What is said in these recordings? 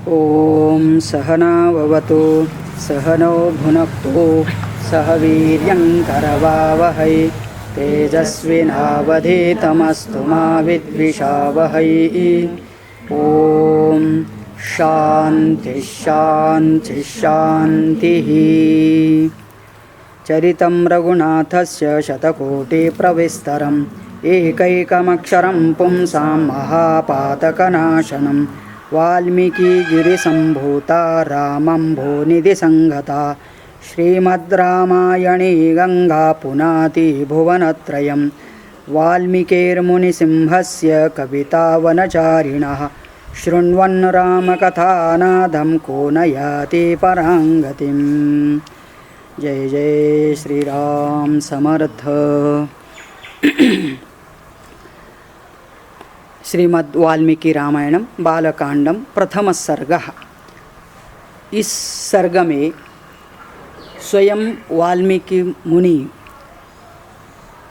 ओम सहनाववतु सहनौ भुनक्तु सह वीर्यं करवावहै तेजस्विनावधीतमस्तु मा विद्विषावहै। ओम शांति शांति शांतिः। चरितं रघुनाथस्य शतकोटिप्रविस्तरम् एकैकमक्षरं पुंसां महापातकनाशनं वाल्मीकिगिरिसम्भूता रामम्भोनिधिसंगता श्रीमद्रामायणे गंगा पुनाति भुवनत्रयं वाल्मीकिर्मुनिसिंहस्य कवितावनचारिणः शृण्वन् रामकथानादं को न याति परां गतिम्। जय जय श्री राम समर्थ। श्रीमद् वाल्मीकि रामायणम बालकांडम प्रथम सर्ग। इस सर्ग में स्वयं वाल्मीकि मुनि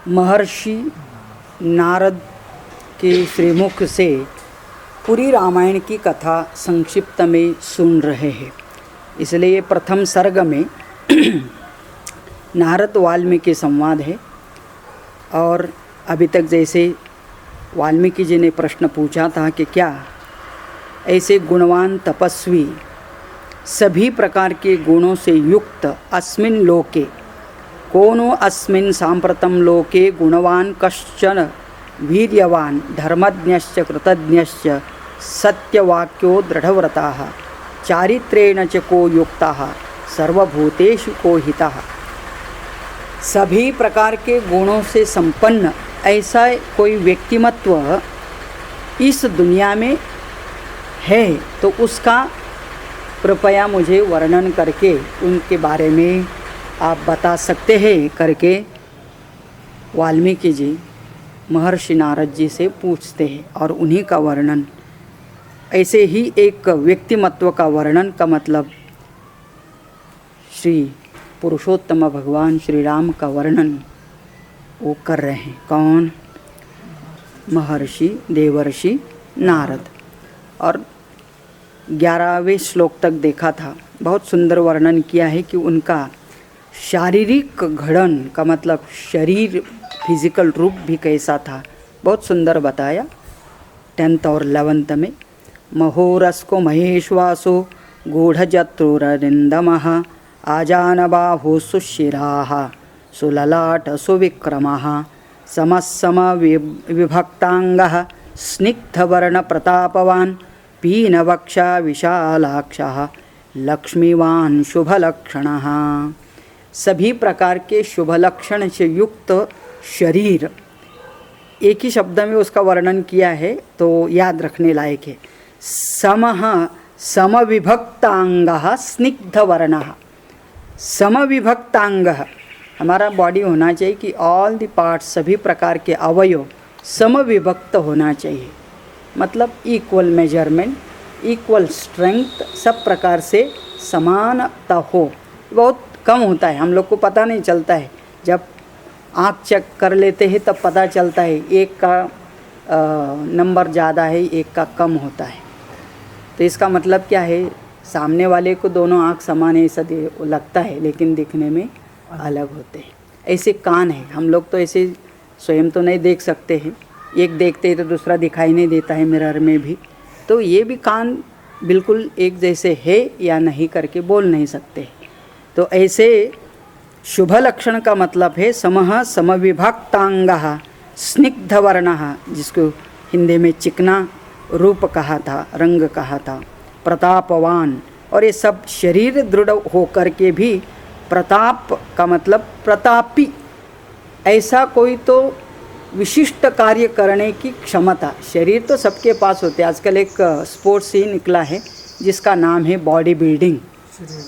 महर्षि नारद के श्रीमुख से पूरी रामायण की कथा संक्षिप्त में सुन रहे हैं। इसलिए प्रथम सर्ग में नारद वाल्मीकि संवाद है। और अभी तक जैसे वाल्मीकि जी ने प्रश्न पूछा था कि क्या ऐसे गुणवान तपस्वी सभी प्रकार के गुणों से युक्त अस्मिन् लोके कोनो अस्मिन् सांप्रतम लोके गुणवान कश्चन वीर्यवान धर्मज्ञश्च कृतज्ञश्च सत्यवाक्यो दृढ़व्रताः चारित्रेण च को युक्ताः सर्वभूतेषु को हितः। सभी प्रकार के गुणों से संपन्न ऐसा कोई व्यक्तिमत्व इस दुनिया में है तो उसका कृपया मुझे वर्णन करके उनके बारे में आप बता सकते हैं करके वाल्मीकि जी महर्षि नारद जी से पूछते हैं। और उन्हीं का वर्णन, ऐसे ही एक व्यक्तिमत्व का वर्णन का मतलब श्री पुरुषोत्तम भगवान श्री राम का वर्णन वो कर रहे हैं। कौन? महर्षि देवर्षि नारद। और 11वें श्लोक तक देखा था, बहुत सुंदर वर्णन किया है कि उनका शारीरिक गठन का मतलब शरीर फिजिकल रूप भी कैसा था, बहुत सुंदर बताया। 10th और 11th में महोरस्को महेश्वासो गूढ़जत्रुररिन्दमः आजानबाहु सुशिराः सुललाट सुविक्रमः समसम विभक्तांगः स्निग्धवर्ण प्रतापवान् पीनवक्षा विशालाक्षः लक्ष्मीवान शुभलक्षणः। सभी प्रकार के शुभ लक्षण से युक्त शरीर, एक ही शब्द में उसका वर्णन किया है तो याद रखने लायक है। समः समविभक्तांगः स्निग्धवर्णः। समविभक्तांग हमारा बॉडी होना चाहिए कि ऑल द पार्ट्स सभी प्रकार के अवयव समविभक्त होना चाहिए, मतलब इक्वल मेजरमेंट, इक्वल स्ट्रेंथ, सब प्रकार से समानता हो। बहुत कम होता है, हम लोग को पता नहीं चलता है। जब आँख चेक कर लेते हैं तब पता चलता है एक का नंबर ज़्यादा है, एक का कम होता है। तो इसका मतलब क्या है, सामने वाले को दोनों आँख समान ऐसा लगता है लेकिन दिखने में अलग होते हैं। ऐसे कान है, हम लोग तो ऐसे स्वयं तो नहीं देख सकते हैं, एक देखते हैं तो दूसरा दिखाई नहीं देता है मिरर में भी। तो ये भी कान बिल्कुल एक जैसे है या नहीं करके बोल नहीं सकते। तो ऐसे शुभ लक्षण का मतलब है समः समविभक्तांगः स्निग्धवर्णः, जिसको हिंदी में चिकना रूप कहा था, रंग कहा था, प्रतापवान। और ये सब शरीर दृढ़ होकर के भी प्रताप का मतलब प्रतापी, ऐसा कोई तो विशिष्ट कार्य करने की क्षमता। शरीर तो सबके पास होते हैं, आजकल एक स्पोर्ट्स ही निकला है जिसका नाम है बॉडी बिल्डिंग।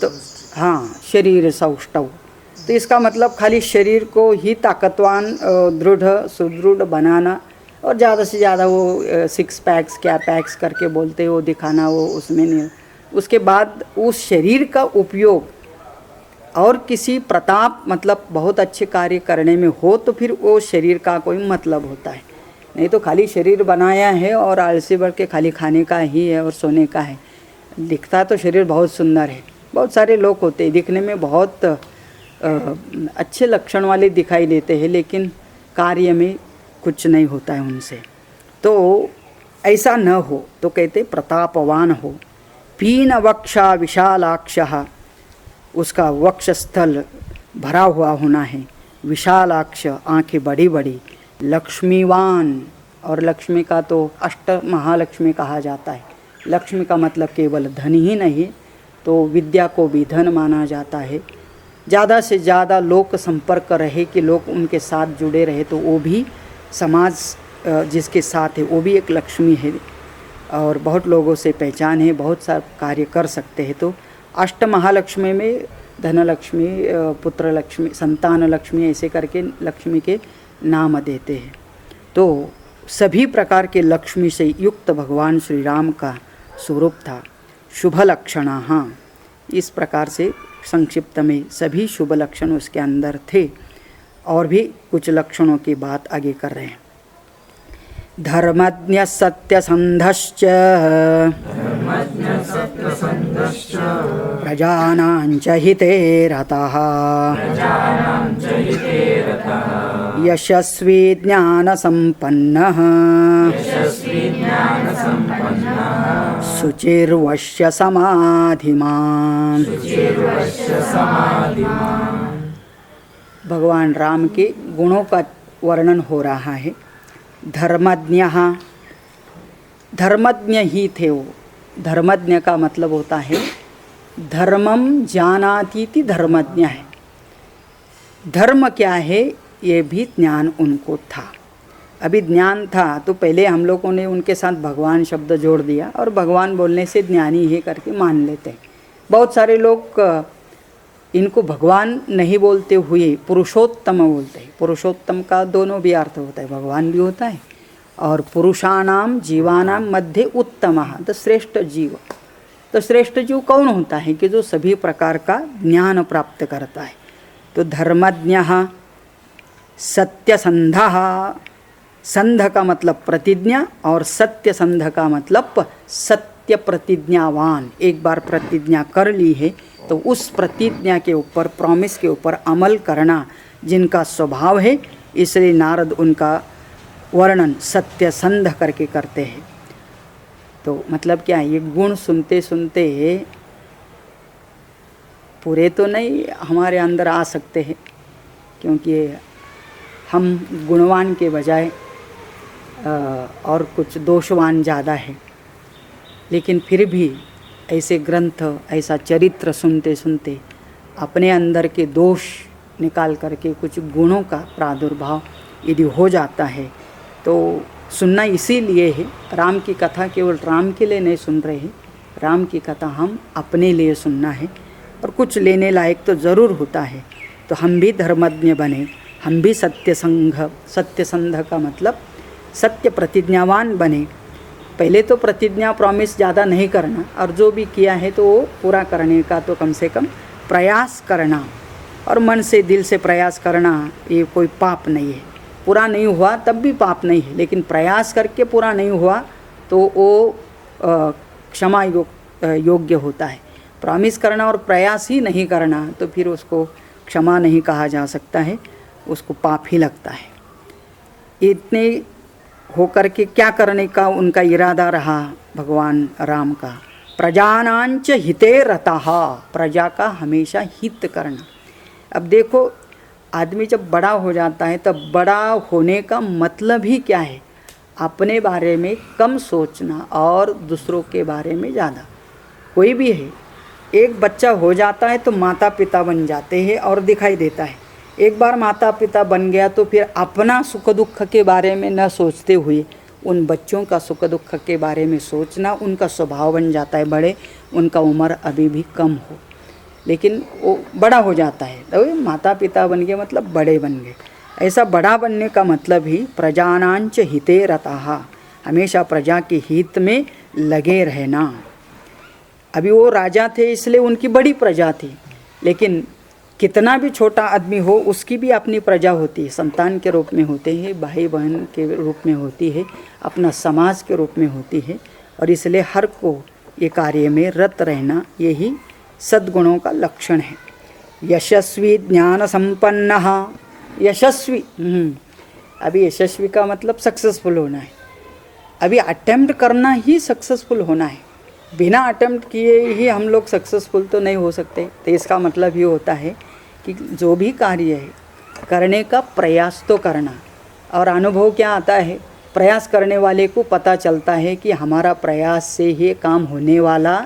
तो हाँ, शरीर सौष्ठव, तो इसका मतलब खाली शरीर को ही ताकतवान दृढ़ सुदृढ़ बनाना और ज़्यादा से ज़्यादा वो 6 पैक्स क्या पैक्स करके बोलते हो दिखाना, वो उसमें नहीं। उसके बाद उस शरीर का उपयोग और किसी प्रताप मतलब बहुत अच्छे कार्य करने में हो तो फिर वो शरीर का कोई मतलब होता है। नहीं तो खाली शरीर बनाया है और आलसी भर के खाली खाने का ही है और सोने का है, दिखता तो शरीर बहुत सुंदर है, बहुत सारे लोग होते हैं दिखने में बहुत अच्छे लक्षण वाले दिखाई देते हैं, लेकिन कार्य में कुछ नहीं होता है उनसे। तो ऐसा न हो तो कहते प्रतापवान हो। पीन वक्षा विशालाक्षः, उसका वक्षस्थल भरा हुआ होना है। विशालाक्ष, आंखें बड़ी बड़ी। लक्ष्मीवान, और लक्ष्मी का तो अष्ट महालक्ष्मी कहा जाता है। लक्ष्मी का मतलब केवल धन ही नहीं, तो विद्या को भी धन माना जाता है। ज़्यादा से ज़्यादा लोक संपर्क रहे कि लोग उनके साथ जुड़े रहे, तो वो भी समाज जिसके साथ है वो भी एक लक्ष्मी है, और बहुत लोगों से पहचान है, बहुत सारे कार्य कर सकते हैं। तो अष्ट महालक्ष्मी में धनलक्ष्मी, पुत्र लक्ष्मी, संतान लक्ष्मी, ऐसे करके लक्ष्मी के नाम देते हैं। तो सभी प्रकार के लक्ष्मी से युक्त भगवान श्री राम का स्वरूप था। शुभ लक्षणा, हाँ, इस प्रकार से संक्षिप्त में सभी शुभ लक्षण उसके अंदर थे। और भी कुछ लक्षणों की बात आगे कर रहे हैं। धर्मज्ञ सत्यसंधश्च प्रजानां च हिते रतः यशस्वी ज्ञानसम्पन्नः शुचिर्वश्य समाधिमान्। भगवान राम के गुणों का वर्णन हो रहा है। धर्मज्ञ, धर्मज्ञ ही थे वो। धर्मज्ञ का मतलब होता है धर्मम जानातीति धर्मज्ञ है। धर्म क्या है ये भी ज्ञान उनको था। अभी ज्ञान था तो पहले हम लोगों ने उनके साथ भगवान शब्द जोड़ दिया, और भगवान बोलने से ज्ञानी ही करके मान लेते हैं। बहुत सारे लोग इनको भगवान नहीं बोलते हुए पुरुषोत्तम बोलते हैं। पुरुषोत्तम का दोनों भी अर्थ होता है, भगवान भी होता है और पुरुषाणाम जीवानाम मध्य उत्तमः, तो श्रेष्ठ जीव। तो श्रेष्ठ जीव कौन होता है कि जो सभी प्रकार का ज्ञान प्राप्त करता है। तो धर्मज्ञः, सत्यसंधः, संध का मतलब प्रतिज्ञा और सत्य संध का मतलब सत्य प्रतिज्ञावान। एक बार प्रतिज्ञा कर ली है तो उस प्रतिज्ञा के ऊपर, प्रॉमिस के ऊपर अमल करना जिनका स्वभाव है, इसलिए नारद उनका वर्णन सत्य संध करके करते हैं। तो मतलब क्या है, ये गुण सुनते सुनते पूरे तो नहीं हमारे अंदर आ सकते हैं, क्योंकि हम गुणवान के बजाय और कुछ दोषवान ज़्यादा है। लेकिन फिर भी ऐसे ग्रंथ, ऐसा चरित्र सुनते सुनते अपने अंदर के दोष निकाल करके कुछ गुणों का प्रादुर्भाव यदि हो जाता है तो सुनना इसीलिए है। राम की कथा केवल राम के लिए नहीं सुन रहे हैं, राम की कथा हम अपने लिए सुनना है, और कुछ लेने लायक तो ज़रूर होता है। तो हम भी धर्मज्ञ बने, हम भी सत्यसंध का मतलब सत्य प्रतिज्ञावान बने। पहले तो प्रतिज्ञा प्रॉमिस ज़्यादा नहीं करना, और जो भी किया है तो वो पूरा करने का तो कम से कम प्रयास करना, और मन से दिल से प्रयास करना, ये कोई पाप नहीं है। पूरा नहीं हुआ तब भी पाप नहीं है, लेकिन प्रयास करके पूरा नहीं हुआ तो वो क्षमा योग्य होता है। प्रॉमिस करना और प्रयास ही नहीं करना तो फिर उसको क्षमा नहीं कहा जा सकता है, उसको पाप ही लगता है। इतने होकर के क्या करने का उनका इरादा रहा भगवान राम का? प्रजानांच हिते रतः, प्रजा का हमेशा हित करना। अब देखो, आदमी जब बड़ा हो जाता है तब बड़ा होने का मतलब ही क्या है? अपने बारे में कम सोचना और दूसरों के बारे में ज़्यादा। कोई भी है, एक बच्चा हो जाता है तो माता पिता बन जाते हैं और दिखाई देता है। एक बार माता पिता बन गया तो फिर अपना सुख दुख के बारे में न सोचते हुए उन बच्चों का सुख दुख के बारे में सोचना उनका स्वभाव बन जाता है। बड़े, उनका उम्र अभी भी कम हो, लेकिन वो बड़ा हो जाता है तो माता पिता बन गए मतलब बड़े बन गए। ऐसा बड़ा बनने का मतलब ही प्रजानांच हिते रतः, हमेशा प्रजा के हित में लगे रहना। अभी वो राजा थे इसलिए उनकी बड़ी प्रजा थी, लेकिन कितना भी छोटा आदमी हो उसकी भी अपनी प्रजा होती है। संतान के रूप में होते हैं, भाई बहन के रूप में होती है, अपना समाज के रूप में होती है, और इसलिए हर को ये कार्य में रत रहना, यही सद्गुणों का लक्षण है। यशस्वी ज्ञान संपन्न, यशस्वी, अभी यशस्वी का मतलब सक्सेसफुल होना है। अभी अटेम्प्ट करना ही सक्सेसफुल होना है, बिना अटेम्प्ट किए ही हम लोग सक्सेसफुल तो नहीं हो सकते। तो इसका मतलब ये होता है कि जो भी कार्य है करने का प्रयास तो करना। और अनुभव क्या आता है, प्रयास करने वाले को पता चलता है कि हमारा प्रयास से ये काम होने वाला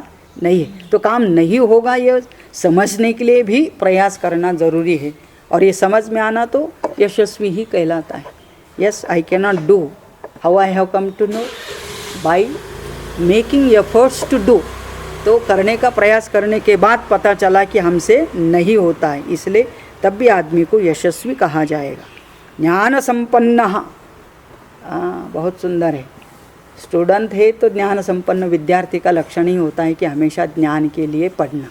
नहीं है, तो काम नहीं होगा ये समझने के लिए भी प्रयास करना ज़रूरी है। और ये समझ में आना तो यशस्वी ही कहलाता है। Yes, I cannot do, how I have come to know, by making efforts to do. तो करने का प्रयास करने के बाद पता चला कि हमसे नहीं होता है, इसलिए तब भी आदमी को यशस्वी कहा जाएगा। ज्ञान संपन्न, बहुत सुंदर है। स्टूडेंट है तो ज्ञान संपन्न विद्यार्थी का लक्षण ही होता है कि हमेशा ज्ञान के लिए पढ़ना।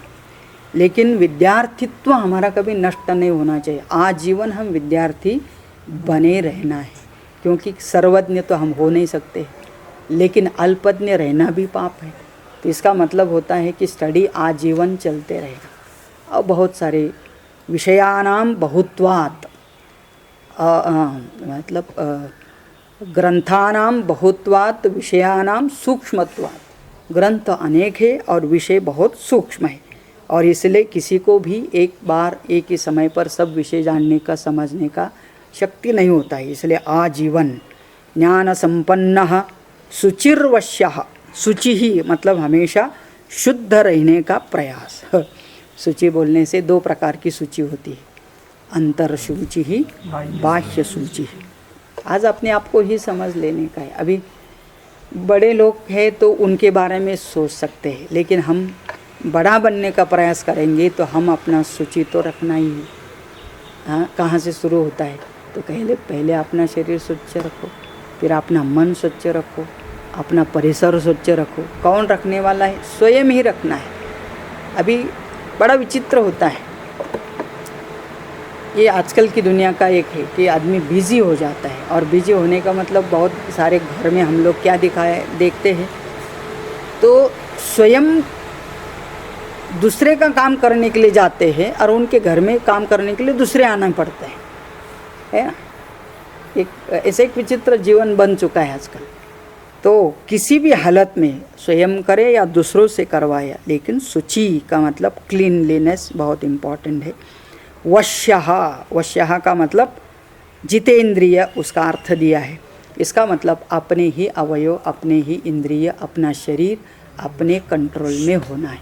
लेकिन विद्यार्थित्व हमारा कभी नष्ट नहीं होना चाहिए, आजीवन हम विद्यार्थी बने रहना है। क्योंकि सर्वज्ञ तो हम हो नहीं सकते, लेकिन अल्पज्ञ रहना भी पाप है। तो इसका मतलब होता है कि स्टडी आजीवन चलते रहेगा। और बहुत सारे विषयानाम बहुत्वात्, मतलब ग्रंथानाम बहुत्वात् विषयानाम सूक्ष्मत्वात्। ग्रंथ अनेक है और विषय बहुत सूक्ष्म है, और इसलिए किसी को भी एक बार एक ही समय पर सब विषय जानने का समझने का शक्ति नहीं होता है। इसलिए आजीवन ज्ञान संपन्न शुचिर्वश्यः, शुचि ही मतलब हमेशा शुद्ध रहने का प्रयास। शुचि बोलने से दो प्रकार की शुचि होती है, अंतर शुचि ही, बाह्य शुचि ही। आज अपने आप को ही समझ लेने का है। अभी बड़े लोग हैं तो उनके बारे में सोच सकते हैं, लेकिन हम बड़ा बनने का प्रयास करेंगे तो हम अपना शुचि तो रखना ही है। हाँ, कहाँ से शुरू होता है, तो पहले अपना शरीर स्वच्छ रखो, फिर अपना मन स्वच्छ रखो, अपना परिसर स्वच्छ रखो। कौन रखने वाला है, स्वयं ही रखना है। अभी बड़ा विचित्र होता है, ये आजकल की दुनिया का एक है कि आदमी बिज़ी हो जाता है। और बिज़ी होने का मतलब बहुत सारे घर में हम लोग क्या देखते हैं, तो स्वयं दूसरे का काम करने के लिए जाते हैं और उनके घर में काम करने के लिए दूसरे आना पड़ता है ना। ऐसे एक विचित्र जीवन बन चुका है आजकल। तो किसी भी हालत में स्वयं करे या दूसरों से करवाया, लेकिन शुचि का मतलब क्लीनलीनेस बहुत इम्पॉर्टेंट है। वश्यः, वश्यः का मतलब जितेंद्रिय, उसका अर्थ दिया है। इसका मतलब अपने ही अवयव, अपने ही इंद्रिय, अपना शरीर अपने कंट्रोल में होना है।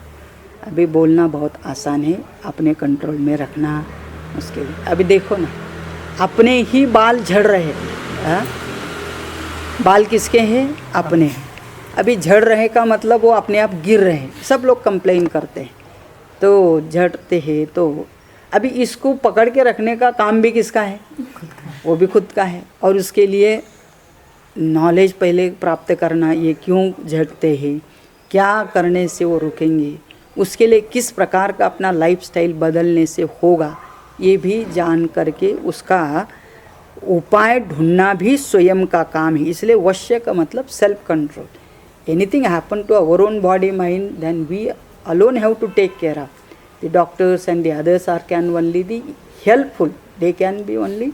अभी बोलना बहुत आसान है, अपने कंट्रोल में रखना मुश्किल है। अभी देखो ना, अपने ही बाल झड़ रहे हैं। बाल किसके हैं, अपने हैं। अभी झड़ रहे का मतलब वो अपने आप गिर रहे हैं। सब लोग कंप्लेन करते हैं तो झड़ते हैं। तो अभी इसको पकड़ के रखने का काम भी किसका है, वो भी खुद का है। और उसके लिए नॉलेज पहले प्राप्त करना, ये क्यों झड़ते हैं, क्या करने से वो रुकेंगे, उसके लिए किस प्रकार का अपना लाइफस्टाइल बदलने से होगा, ये भी जान करके उसका उपाय ढूंढना भी स्वयं का काम है। इसलिए वश्य का मतलब self control. Anything happen to our own body mind, then we alone have to take care of. The doctors and the others can only be helpful. They can be only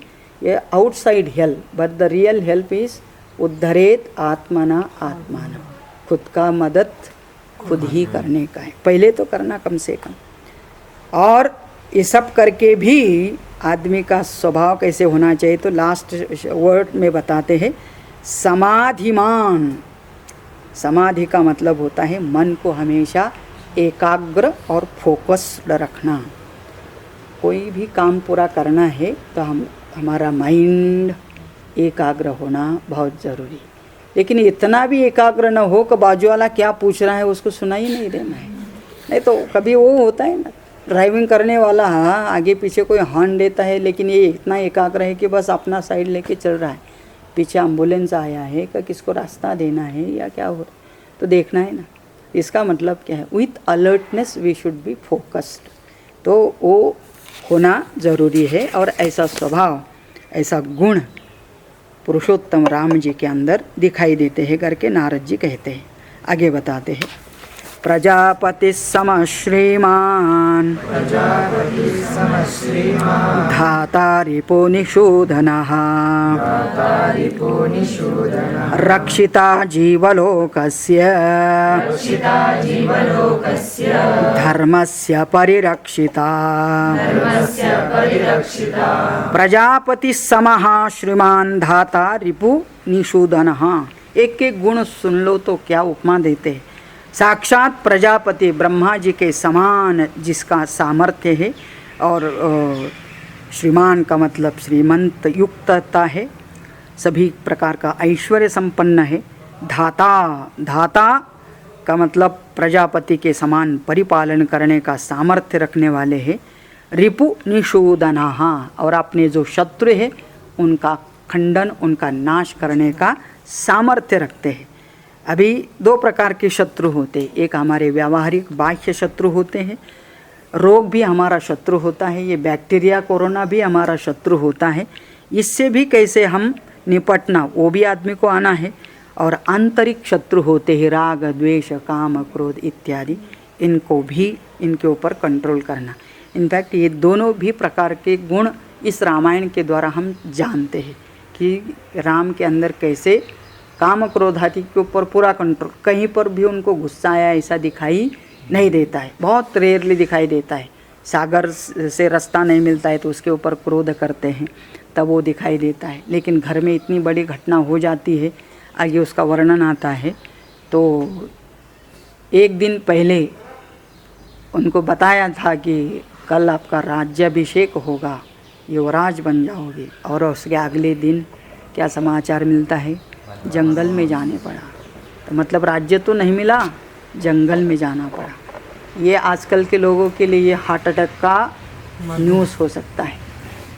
outside help, but the real help is उद्धरेत आत्मना आत्मानम। खुद का मदद खुद ही करने का है, पहले तो करना कम से कम। और ये सब करके भी आदमी का स्वभाव कैसे होना चाहिए, तो लास्ट वर्ड में बताते हैं समाधिमान। समाधि का मतलब होता है मन को हमेशा एकाग्र और फोकस्ड रखना। कोई भी काम पूरा करना है तो हमारा माइंड एकाग्र होना बहुत ज़रूरी। लेकिन इतना भी एकाग्र न हो कि बाजू वाला क्या पूछ रहा है उसको सुना ही नहीं देना है। नहीं तो कभी वो होता है ना, ड्राइविंग करने वाला आगे पीछे कोई हॉर्न देता है, लेकिन ये इतना एकाग्र है कि बस अपना साइड लेके चल रहा है। पीछे एम्बुलेंस आया है कि किसको रास्ता देना है या क्या हो, तो देखना है ना। इसका मतलब क्या है, with alertness we should be focused. तो वो होना ज़रूरी है। और ऐसा स्वभाव, ऐसा गुण पुरुषोत्तम राम जी के अंदर दिखाई देते हैं करके नारद जी कहते हैं। आगे बताते हैं, प्रजापति सम श्रीमान धाता रिपो निषूदनः रक्षिता जीवलोकस्य धर्मस्य परिरक्षिता प्रजापति समः श्रीमान धाता रिपु निषूदनः। एक एक गुण सुन लो तो क्या उपमा देते हैं। साक्षात प्रजापति ब्रह्मा जी के समान जिसका सामर्थ्य है और श्रीमान का मतलब श्रीमंत युक्तता है, सभी प्रकार का ऐश्वर्य संपन्न है। धाता, धाता का मतलब प्रजापति के समान परिपालन करने का सामर्थ्य रखने वाले हैं। रिपु निषूदनः, और अपने जो शत्रु है उनका खंडन, उनका नाश करने का सामर्थ्य रखते हैं। अभी दो प्रकार के शत्रु होते हैं, एक हमारे व्यावहारिक बाह्य शत्रु होते हैं, रोग भी हमारा शत्रु होता है, ये बैक्टीरिया कोरोना भी हमारा शत्रु होता है। इससे भी कैसे हम निपटना वो भी आदमी को आना है। और आंतरिक शत्रु होते हैं राग द्वेष काम क्रोध इत्यादि, इनको भी इनके ऊपर कंट्रोल करना। इनफैक्ट ये दोनों भी प्रकार के गुण इस रामायण के द्वारा हम जानते हैं कि राम के अंदर कैसे काम क्रोध आदि के ऊपर पूरा कंट्रोल, कहीं पर भी उनको गुस्सा आया ऐसा दिखाई नहीं देता है, बहुत रेयरली दिखाई देता है। सागर से रास्ता नहीं मिलता है तो उसके ऊपर क्रोध करते हैं तब वो दिखाई देता है, लेकिन घर में इतनी बड़ी घटना हो जाती है, आगे उसका वर्णन आता है। तो एक दिन पहले उनको बताया था कि कल आपका राज्याभिषेक होगा, युवराज बन जाओगे, और उसके अगले दिन क्या समाचार मिलता है, जंगल में जाने पड़ा। तो मतलब राज्य तो नहीं मिला, जंगल में जाना पड़ा। ये आजकल के लोगों के लिए हार्ट अटैक का न्यूज़ हो सकता है।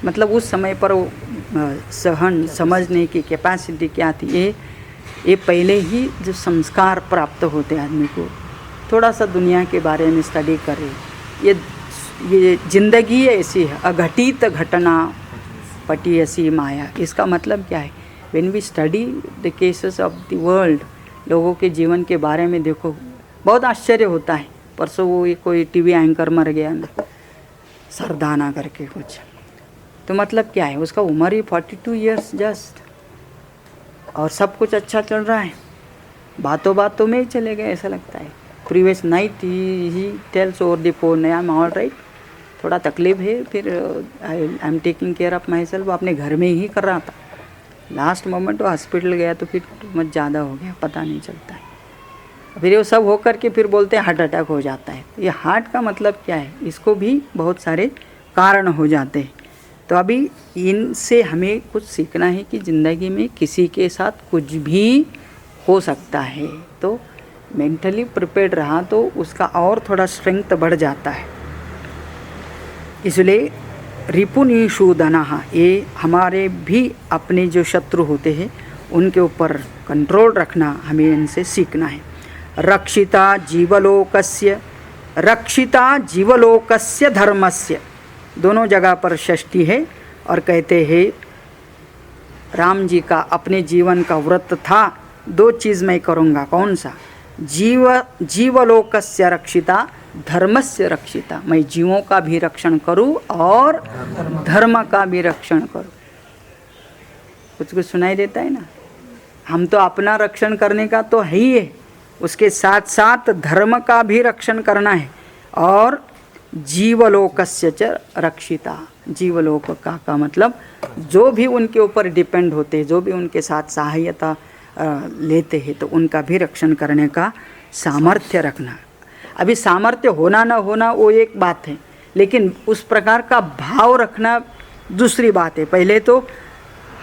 मतलब उस समय पर सहन समझने की कैपेसिटी क्या थी, ये पहले ही जो संस्कार प्राप्त होते आदमी को, थोड़ा सा दुनिया के बारे में स्टडी करे। ये जिंदगी ऐसी है, अघटित घटना पटी ऐसी माया। इसका मतलब क्या है, when we study the cases of the world, लोगों के जीवन के बारे में देखो, बहुत आश्चर्य होता है। परसों वो कोई टीवी एंकर मर गया सरदाना करके कुछ, तो मतलब क्या है, उसका उम्र ही 42 ईयर्स जस्ट, और सब कुछ अच्छा चल रहा है, बातों बातों में ही चले गए ऐसा लगता है। Previous night he tells over the phone, I am all right, थोड़ा तकलीफ है, फिर I am taking care of my self, वो अपने घर में ही कर रहा था। लास्ट मोमेंट वो हॉस्पिटल गया तो फिर मत ज़्यादा हो गया, पता नहीं चलता है। फिर वो सब होकर के फिर बोलते हैं हार्ट अटैक हो जाता है। तो ये हार्ट का मतलब क्या है, इसको भी बहुत सारे कारण हो जाते हैं। तो अभी इनसे हमें कुछ सीखना है कि ज़िंदगी में किसी के साथ कुछ भी हो सकता है, तो मेंटली प्रिपेयर्ड रहा तो उसका और थोड़ा स्ट्रेंथ बढ़ जाता है। इसलिए रिपुनिषूदनः, ये हमारे भी अपने जो शत्रु होते हैं उनके ऊपर कंट्रोल रखना हमें इनसे सीखना है। रक्षिता जीवलोकस्य, रक्षिता जीवलोकस्य धर्मस्य, दोनों जगह पर षष्ठी है। और कहते हैं राम जी का अपने जीवन का व्रत था, दो चीज़ मैं करूँगा, कौन सा, जीवलोकस्य रक्षिता धर्मस्य रक्षिता, मैं जीवों का भी रक्षण करूं और धर्म का भी रक्षण करूं। कुछ कुछ सुनाई देता है ना, हम तो अपना रक्षण करने का तो है ही है, उसके साथ साथ धर्म का भी रक्षण करना है। और जीवलोकस्य च रक्षिता, जीवलोक का मतलब जो भी उनके ऊपर डिपेंड होते, जो भी उनके साथ सहायता लेते हैं, तो उनका भी रक्षण करने का सामर्थ्य रखना। अभी सामर्थ्य होना ना होना वो एक बात है, लेकिन उस प्रकार का भाव रखना दूसरी बात है। पहले तो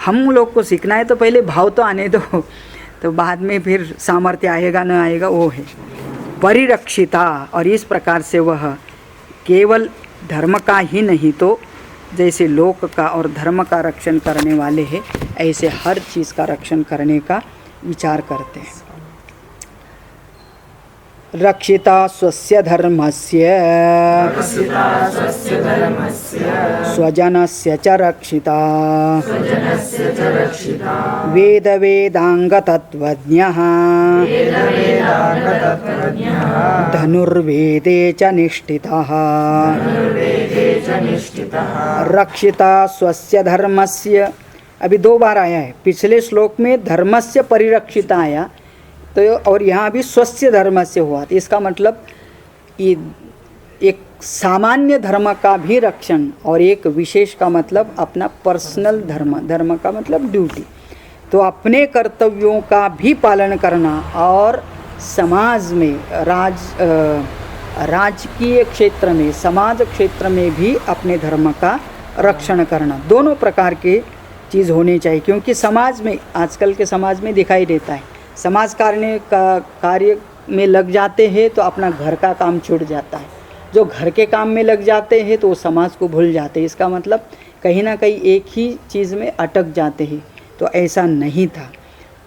हम लोग को सीखना है, तो पहले भाव तो आने दो, तो बाद में फिर सामर्थ्य आएगा न आएगा वो है। परिरक्षिता, और इस प्रकार से वह केवल धर्म का ही नहीं, तो जैसे लोक का और धर्म का रक्षण करने वाले हैं, ऐसे हर चीज़ का रक्षण करने का विचार करते हैं। रक्षिता स्वस्य धर्मस्य स्वजनस्य च रक्षिता वेद वेदांग तत्वज्ञः धनुर्वेदे च निष्ठितः रक्षिता स्वस्य धर्मस्य। अभी 2 बार आया है, पिछले श्लोक में धर्मस्य परिरक्षिता आया तो, और यहाँ भी स्वस्य धर्मस्य हुआ। तो इसका मतलब ये एक सामान्य धर्म का भी रक्षण और एक विशेष का मतलब अपना पर्सनल धर्म, धर्म का मतलब ड्यूटी। तो अपने कर्तव्यों का भी पालन करना और समाज में राजकीय क्षेत्र में, समाज क्षेत्र में भी अपने धर्म का रक्षण करना, दोनों प्रकार के चीज़ होनी चाहिए। क्योंकि समाज में, आजकल के समाज में दिखाई देता है, समाज कार्य में लग जाते हैं तो अपना घर का काम छूट जाता है, जो घर के काम में लग जाते हैं तो वो समाज को भूल जाते हैं। इसका मतलब कहीं ना कहीं एक ही चीज़ में अटक जाते हैं, तो ऐसा नहीं था।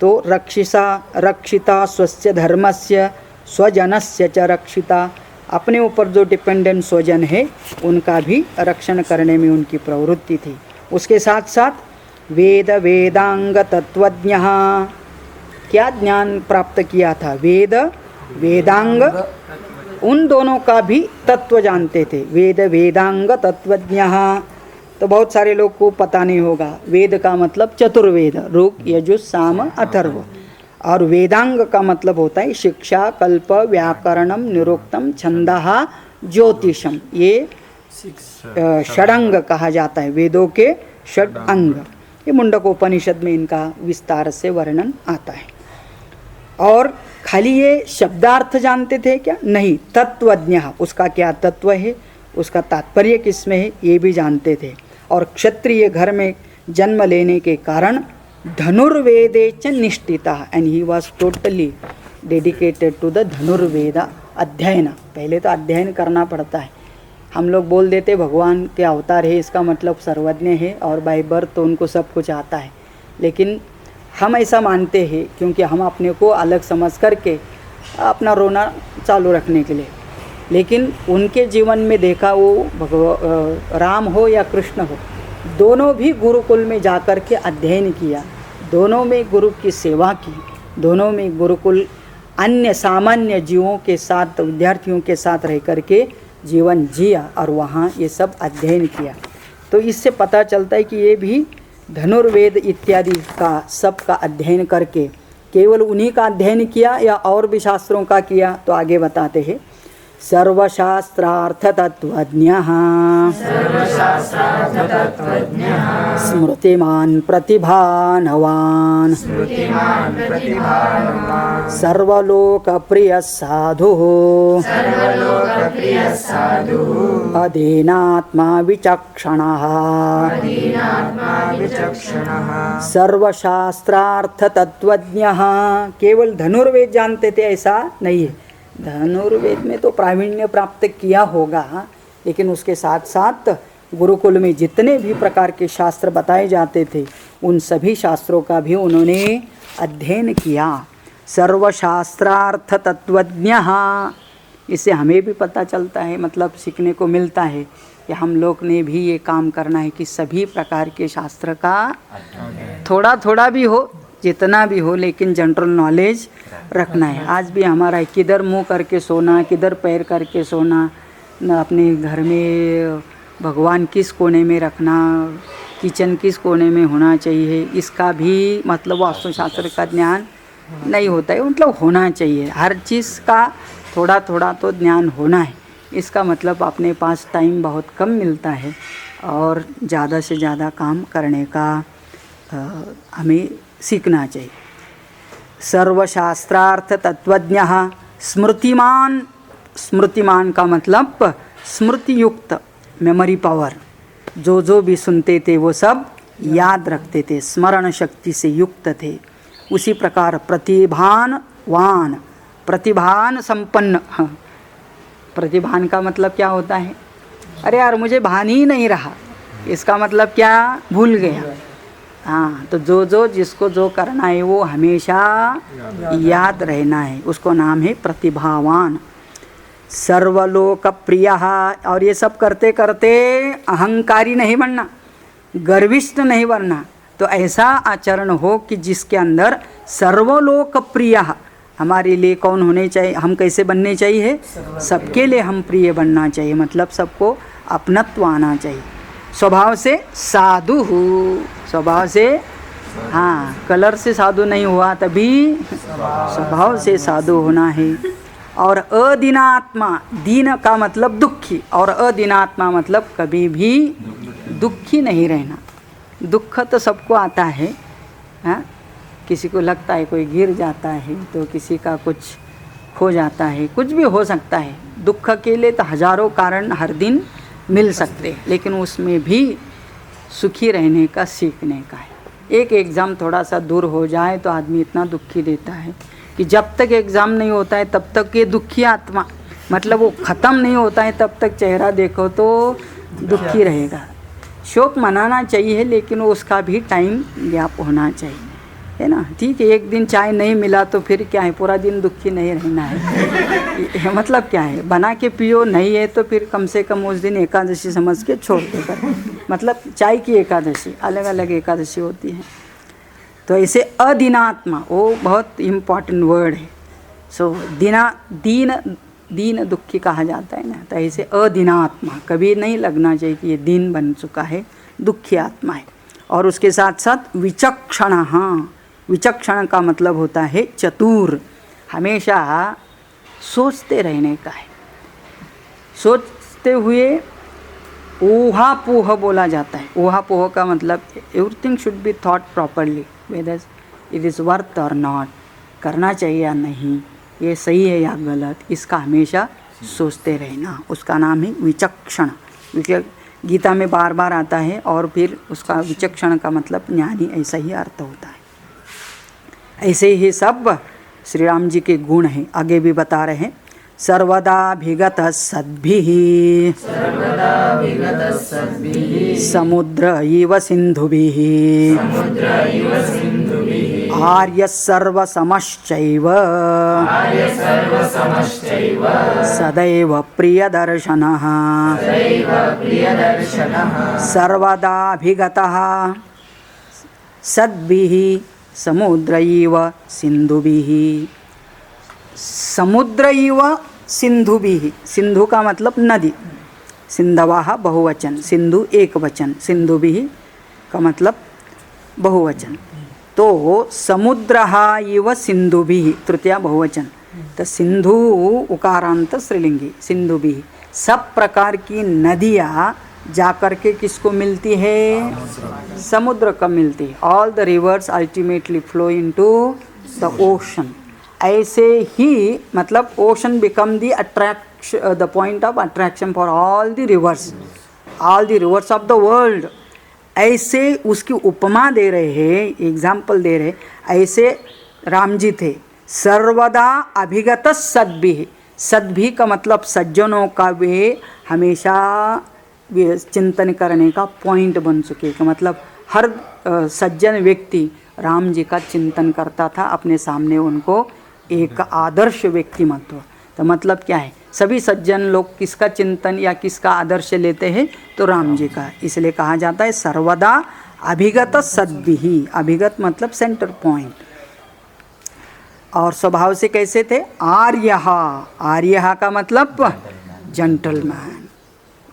तो रक्षिता स्वस्य धर्मस्य स्वजनस्य च रक्षिता, अपने ऊपर जो डिपेंडेंट स्वजन है उनका भी रक्षण करने में उनकी प्रवृत्ति थी। उसके साथ साथ वेद वेदांग तत्वज्ञः, क्या ज्ञान प्राप्त किया था? वेद वेदांग, उन दोनों का भी तत्व जानते थे। वेद वेदांग तत्वज्ञः, तो बहुत सारे लोग को पता नहीं होगा। वेद का मतलब चतुर्वेद, ऋग यजुः साम अथर्व, और वेदांग का मतलब होता है शिक्षा, कल्प, व्याकरणम, निरुक्तम, छंदः, ज्योतिषम। ये षडंग कहा जाता है, वेदों के षड अंग। ये मुंडकोपनिषद में इनका विस्तार से वर्णन आता है। और खाली ये शब्दार्थ जानते थे क्या? नहीं, तत्वज्ञ, उसका क्या तत्व है, उसका तात्पर्य किसमें है, ये भी जानते थे। और क्षत्रिय घर में जन्म लेने के कारण धनुर्वेदे च निष्ठिता, and he was totally dedicated to the Dhanurveda अध्ययन। पहले तो अध्ययन करना पड़ता है। हम लोग बोल देते भगवान के अवतार है, इसका मतलब सर्वज्ञ है और बाय बर्थ तो उनको सब कुछ आता है, लेकिन हम ऐसा मानते हैं क्योंकि हम अपने को अलग समझ करके अपना रोना चालू रखने के लिए। लेकिन उनके जीवन में देखा, वो राम हो या कृष्ण हो, दोनों भी गुरुकुल में जाकर के अध्ययन किया, दोनों में गुरु की सेवा की, दोनों में गुरुकुल अन्य सामान्य जीवों के साथ, विद्यार्थियों के साथ रह करके जीवन जिया और वहाँ ये सब अध्ययन किया। तो इससे पता चलता है कि ये भी धनुर्वेद इत्यादि का सब का अध्ययन करके, केवल उन्हीं का अध्ययन किया या और भी शास्त्रों का किया? तो आगे बताते हैं, सर्वशास्त्रार्थ तत्वज्ञः स्मृतिमान प्रतिभानवान सर्वलोक प्रिय साधु अधीनात्मा विचक्षणः। सर्वशास्त्रार्थ तत्वज्ञः, केवल धनुर्वेद जानते थे ऐसा नहीं है। धनुर्वेद में तो प्रावीण्य प्राप्त किया होगा, लेकिन उसके साथ साथ गुरुकुल में जितने भी प्रकार के शास्त्र बताए जाते थे उन सभी शास्त्रों का भी उन्होंने अध्ययन किया। सर्वशास्त्रार्थ तत्वज्ञः, इससे हमें भी पता चलता है, मतलब सीखने को मिलता है कि हम लोग ने भी ये काम करना है कि सभी प्रकार के शास्त्र का थोड़ा थोड़ा भी हो, जितना भी हो, लेकिन जनरल नॉलेज रखना है। आज भी हमारा किधर मुंह करके सोना, किधर पैर करके सोना, न अपने घर में भगवान किस कोने में रखना, किचन किस कोने में होना चाहिए, इसका भी मतलब वास्तुशास्त्र का ज्ञान नहीं होता है। मतलब होना चाहिए, हर चीज़ का थोड़ा थोड़ा तो ज्ञान होना है। इसका मतलब अपने पास टाइम बहुत कम मिलता है और ज़्यादा से ज़्यादा काम करने का हमें सीखना चाहिए। सर्वशास्त्रार्थ तत्वज्ञः स्मृतिमान, स्मृतिमान का मतलब स्मृति युक्त, मेमोरी पावर, जो भी सुनते थे वो सब याद रखते थे, स्मरण शक्ति से युक्त थे। उसी प्रकार प्रतिभानवान, प्रतिभान संपन्न। प्रतिभान का मतलब क्या होता है? अरे यार मुझे भान ही नहीं रहा, इसका मतलब क्या? भूल गया। हाँ, तो जो जिसको जो करना है वो हमेशा याद रहना है, उसको नाम है प्रतिभावान। सर्वलोक प्रिय। और ये सब करते करते अहंकारी नहीं बनना, गर्विष्ठ नहीं बनना। तो ऐसा आचरण हो कि जिसके अंदर सर्वलोक प्रिय। हमारे लिए कौन होने चाहिए, हम कैसे बनने चाहिए, सबके लिए हम प्रिय बनना चाहिए, मतलब सबको अपनत्व आना चाहिए। स्वभाव से साधु हो, स्वभाव से, हाँ, कलर से साधु नहीं हुआ, तभी स्वभाव से साधु होना है। और अदीनात्मा, दीन का मतलब दुखी, और अदीनात्मा मतलब कभी भी दुखी नहीं रहना। दुख तो सबको आता है, हाँ, किसी को लगता है कोई गिर जाता है, तो किसी का कुछ खो जाता है, कुछ भी हो सकता है। दुख के लिए तो हजारों कारण हर दिन मिल सकते, लेकिन उसमें भी सुखी रहने का सीखने का है। एक एग्ज़ाम थोड़ा सा दूर हो जाए तो आदमी इतना दुखी देता है कि जब तक एग्ज़ाम नहीं होता है तब तक ये दुखी आत्मा, मतलब वो ख़त्म नहीं होता है तब तक चेहरा देखो तो दुखी रहेगा। शोक मनाना चाहिए, लेकिन उसका भी टाइम गैप होना चाहिए, है ना। ठीक है, एक दिन चाय नहीं मिला तो फिर क्या है, पूरा दिन दुखी नहीं रहना है। मतलब क्या है, बना के पियो, नहीं है तो फिर कम से कम उस दिन एकादशी समझ के छोड़ देकर, मतलब चाय की एकादशी, अलग अलग एकादशी होती है। तो ऐसे अदीनात्मा, वो बहुत इम्पॉर्टेंट वर्ड है। सो दीन दुखी कहा जाता है ना, तो ऐसे अदीनात्मा कभी नहीं लगना चाहिए कि ये दीन बन चुका है, दुखी आत्मा है। और उसके साथ साथ विचक्षण। हाँ, विचक्षण का मतलब होता है चतुर, हमेशा सोचते रहने का है। सोचते हुए ऊहापोह बोला जाता है। ऊहापोह का मतलब everything should be thought properly, whether it is worth और नॉट, करना चाहिए या नहीं, ये सही है या गलत, इसका हमेशा सोचते रहना, उसका नाम है विचक्षण। गीता में बार बार आता है, और फिर उसका विचक्षण का मतलब ज्ञानी, ऐसा ही अर्थ होता है। ऐसे ही सब श्री राम जी के गुण हैं, आगे भी बता रहे हैं। सर्वदाभिगत सद्भिः समुद्र इव सिन्धुभिः आर्य सर्वसमश्चैव सदैव प्रियदर्शनः सर्वदाभिगतः सद्भिः समुद्र इव सिन्धुभिः। समुद्र इव सिन्धुभिः, सिंधु का मतलब नदी, सिंधवाः बहुवचन, सिंधु एक वचन, सिन्धुभिः का मतलब बहुवचन। तो समुद्रः इव सिन्धुभिः तृतीया बहुवचन, तो सिंधु उकारांत स्त्रीलिंगी, सिन्धुभिः। सब प्रकार की नदियाँ जाकर के किसको मिलती है, समुद्र को मिलती है। All the reverse ultimately flow into the ocean. ऐसे ही मतलब ocean become the point of attraction for all the reverse of the world. ऐसे उसकी उपमा दे रहे हैं, एग्जाम्पल दे रहे। ऐसे राम जी थे, सर्वदा अभिगत सद्भिः। सद्भिः का मतलब सज्जनों का वे हमेशा चिंतन करने का पॉइंट बन चुके, का मतलब हर सज्जन व्यक्ति राम जी का चिंतन करता था, अपने सामने उनको एक आदर्श व्यक्तिमत्व। तो मतलब क्या है, सभी सज्जन लोग किसका चिंतन या किसका आदर्श लेते हैं, तो राम जी का। इसलिए कहा जाता है सर्वदा अभिगत सद्भिः। अभिगत मतलब सेंटर पॉइंट। और स्वभाव से कैसे थे, आर्यः। आर्यः का मतलब जेंटलमैन।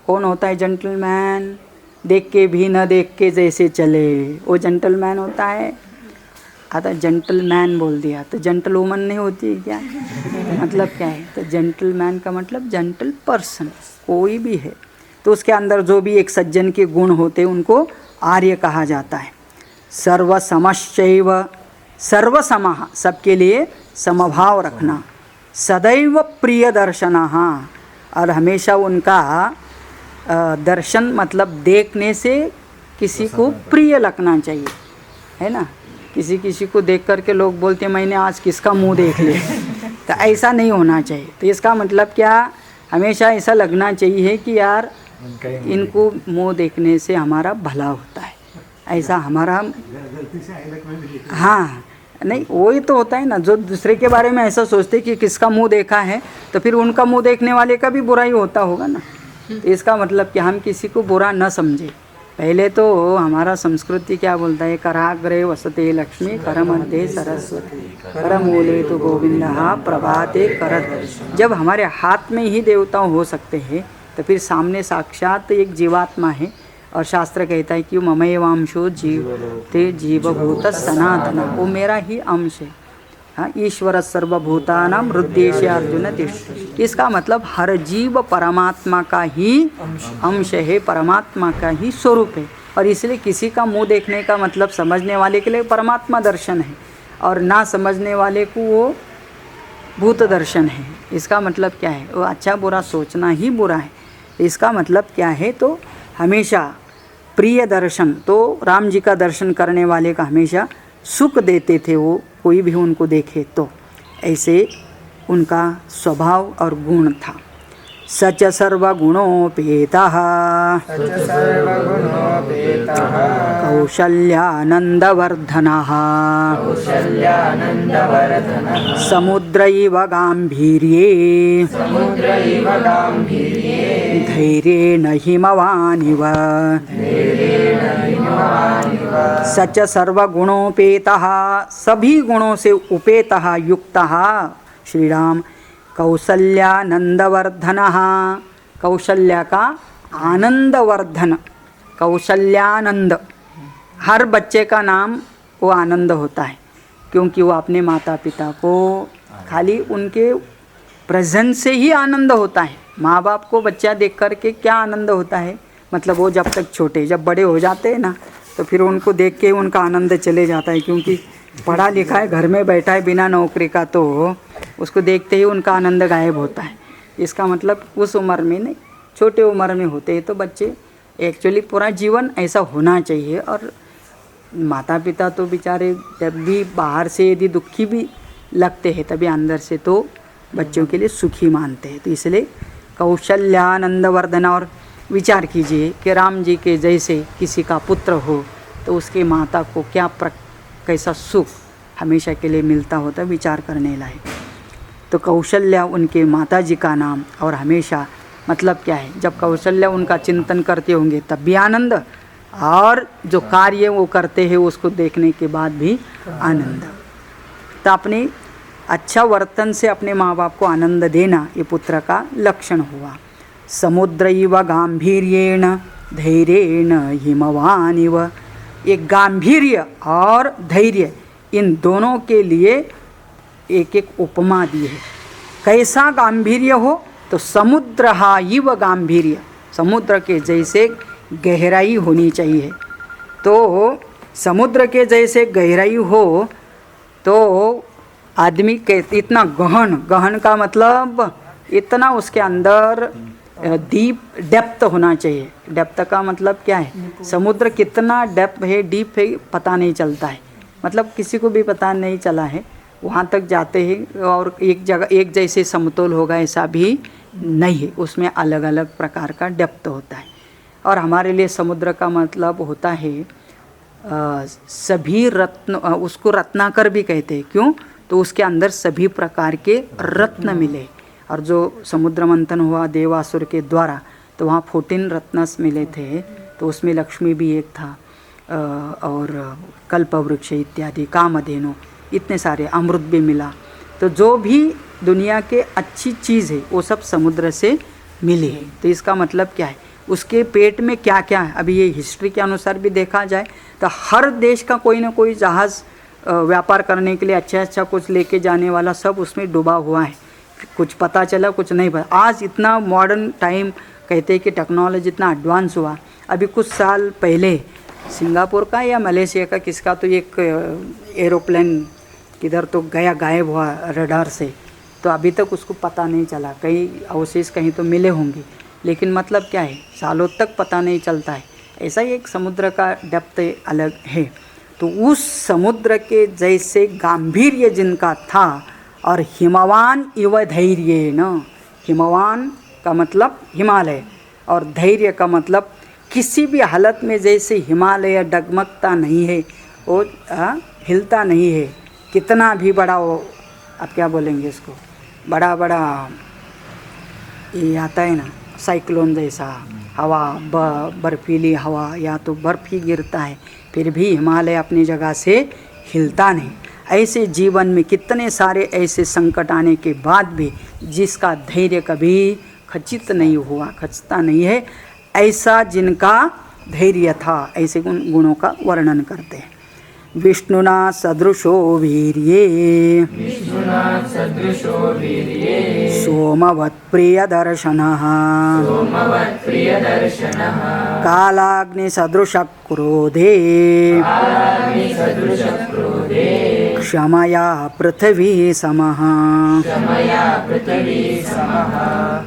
कौन होता है जेंटलमैन, देख के भी न देख के जैसे चले, वो जेंटलमैन होता है। आता जेंटलमैन बोल दिया तो जेंटल वुमन नहीं होती है क्या, मतलब क्या है, तो जेंटलमैन का मतलब जेंटल पर्सन, कोई भी है तो उसके अंदर जो भी एक सज्जन के गुण होते हैं उनको आर्य कहा जाता है। सर्वसमश्चैव, सर्वसमः सबके लिए समभाव रखना। सदैव प्रियदर्शनः, और हमेशा उनका दर्शन मतलब देखने से किसी को प्रिय लगना चाहिए, है ना। किसी को देख कर के लोग बोलते हैं मैंने आज किसका मुंह देख लिया, तो ऐसा नहीं होना चाहिए। तो इसका मतलब क्या, हमेशा ऐसा लगना चाहिए कि यार इनको मुंह देखने से हमारा भला होता है, ऐसा हमारा गलती से आइलैक में भी देखा। हाँ नहीं वही तो होता है ना, जो दूसरे के बारे में ऐसा सोचते कि किसका मुंह देखा है तो फिर उनका मुंह देखने वाले का भी बुरा ही होता होगा ना। तो इसका मतलब कि हम किसी को बुरा न समझे। पहले तो हमारा संस्कृति क्या बोलता है, कराग्रे वसते लक्ष्मी करमध्ये सरस्वती करमूले तो गोविंदा प्रभाते करत। जब हमारे हाथ में ही देवता हो सकते हैं तो फिर सामने साक्षात एक जीवात्मा है। और शास्त्र कहता है कि ममैवांशो जीव ते जीवभूत सनातन, वो मेरा ही अंश है। हाँ, ईश्वर सर्वभूतानां हृदयेश अर्जुन तिष्ठति। इसका मतलब हर जीव परमात्मा का ही अंश है, परमात्मा का ही स्वरूप है। और इसलिए किसी का मुंह देखने का मतलब समझने वाले के लिए परमात्मा दर्शन है और ना समझने वाले को वो भूत दर्शन है। इसका मतलब क्या है, वो अच्छा बुरा सोचना ही बुरा है। इसका मतलब क्या है, तो हमेशा प्रिय दर्शन, तो राम जी का दर्शन करने वाले का हमेशा सुख देते थे वो, कोई भी उनको देखे तो। ऐसे उनका स्वभाव और गुण था। सच सर्वगुणोपेतः कौशल्यानंदवर्धनः समुद्रैव गाम्भीर्ये धैर्येण हिमवानिव। सच सर्वगुणोपेतः, सभी गुणों से उपेतः युक्तः श्री राम। कौशल्यानंदवर्धनः, कौशल्या का आनंदवर्धन, कौशल्यानंद। हर बच्चे का नाम वो आनंद होता है, क्योंकि वो अपने माता पिता को खाली उनके प्रेजेंस से ही आनंद होता है। माँ बाप को बच्चा देख कर के क्या आनंद होता है, मतलब वो जब तक छोटे, जब बड़े हो जाते हैं ना तो फिर उनको देख के उनका आनंद चले जाता है। क्योंकि पढ़ा लिखा है, घर में बैठा है बिना नौकरी का, तो उसको देखते ही उनका आनंद गायब होता है। इसका मतलब उस उम्र में नहीं, छोटे उम्र में होते हैं तो बच्चे एक्चुअली पूरा जीवन ऐसा होना चाहिए। और माता पिता तो बेचारे जब भी बाहर से यदि दुखी भी लगते हैं तभी अंदर से तो बच्चों के लिए सुखी मानते हैं। तो इसलिए कौशल्यानंदवर्धन। और विचार कीजिए कि राम जी के जैसे किसी का पुत्र हो तो उसके माता को क्या कैसा सुख हमेशा के लिए मिलता होता, विचार करने लायक। तो कौशल्या उनके माता जी का नाम, और हमेशा मतलब क्या है, जब कौशल्या उनका चिंतन करते होंगे तब भी आनंद, और जो कार्य वो करते हैं उसको देखने के बाद भी आनंद। तो अपने अच्छा वर्तन से अपने माँ बाप को आनंद देना ये पुत्र का लक्षण हुआ। समुद्रैव गांभीर्येण धैर्येण हिमवानिव। एक गांभीर्य और धैर्य, इन दोनों के लिए एक एक उपमा दी है। कैसा गांभीर्य हो, तो समुद्र इव गांभीर्य, समुद्र के जैसे गहराई होनी चाहिए। तो समुद्र के जैसे गहराई हो तो आदमी के इतना गहन, गहन का मतलब इतना उसके अंदर डीप डेप्थ होना चाहिए। डेप्थ का मतलब क्या है, समुद्र कितना डेप्थ है, डीप है, पता नहीं चलता है। मतलब किसी को भी पता नहीं चला है, वहाँ तक जाते हैं और एक जगह एक जैसे समतोल होगा ऐसा भी नहीं है, उसमें अलग अलग प्रकार का डेप्थ होता है। और हमारे लिए समुद्र का मतलब होता है सभी रत्न, उसको रत्नाकर भी कहते हैं। क्यों, तो उसके अंदर सभी प्रकार के रत्न मिले। और जो समुद्र मंथन हुआ देवासुर के द्वारा, तो वहाँ 14 रत्नस मिले थे, तो उसमें लक्ष्मी भी एक था, और कल्पवृक्ष इत्यादि, कामधेनु, इतने सारे, अमृत भी मिला। तो जो भी दुनिया के अच्छी चीज़ है वो सब समुद्र से मिली है। तो इसका मतलब क्या है, उसके पेट में क्या क्या है। अभी ये हिस्ट्री के अनुसार भी देखा जाए तो हर देश का कोई ना कोई जहाज़ व्यापार करने के लिए अच्छा अच्छा कुछ लेके जाने वाला सब उसमें डूबा हुआ है। कुछ पता चला, कुछ नहीं पता। आज इतना मॉडर्न टाइम, कहते हैं कि टेक्नोलॉजी इतना एडवांस हुआ। अभी कुछ साल पहले सिंगापुर का या मलेशिया का किसका तो एक एरोप्लेन किधर तो गया, गायब हुआ रडार से। तो अभी तक उसको पता नहीं चला, कई अवशेष कहीं तो मिले होंगे, लेकिन मतलब क्या है, सालों तक पता नहीं चलता है। ऐसा ही एक समुद्र का डेप्थ अलग है। तो उस समुद्र के जैसे गांभीर्य जिनका था, और हिमवान इव धैर्य न, हिमवान का मतलब हिमालय, और धैर्य का मतलब किसी भी हालत में जैसे हिमालय डगमगता नहीं है, वो हिलता नहीं है, कितना भी बड़ा वो, आप क्या बोलेंगे इसको, बड़ा बड़ा ये आता है ना साइक्लोन जैसा हवा, बर्फीली हवा या तो बर्फ ही गिरता है, फिर भी हिमालय अपनी जगह से हिलता नहीं। ऐसे जीवन में कितने सारे ऐसे संकट आने के बाद भी जिसका धैर्य कभी खचित नहीं हुआ, खचता नहीं है, ऐसा जिनका धैर्य था, ऐसे गुणों का वर्णन करते हैं। विष्णुना सदृशो वीर्ये सोमवत्प्रियदर्शनः कालाग्निसदृशः क्रोधे क्षमया पृथ्वी समः।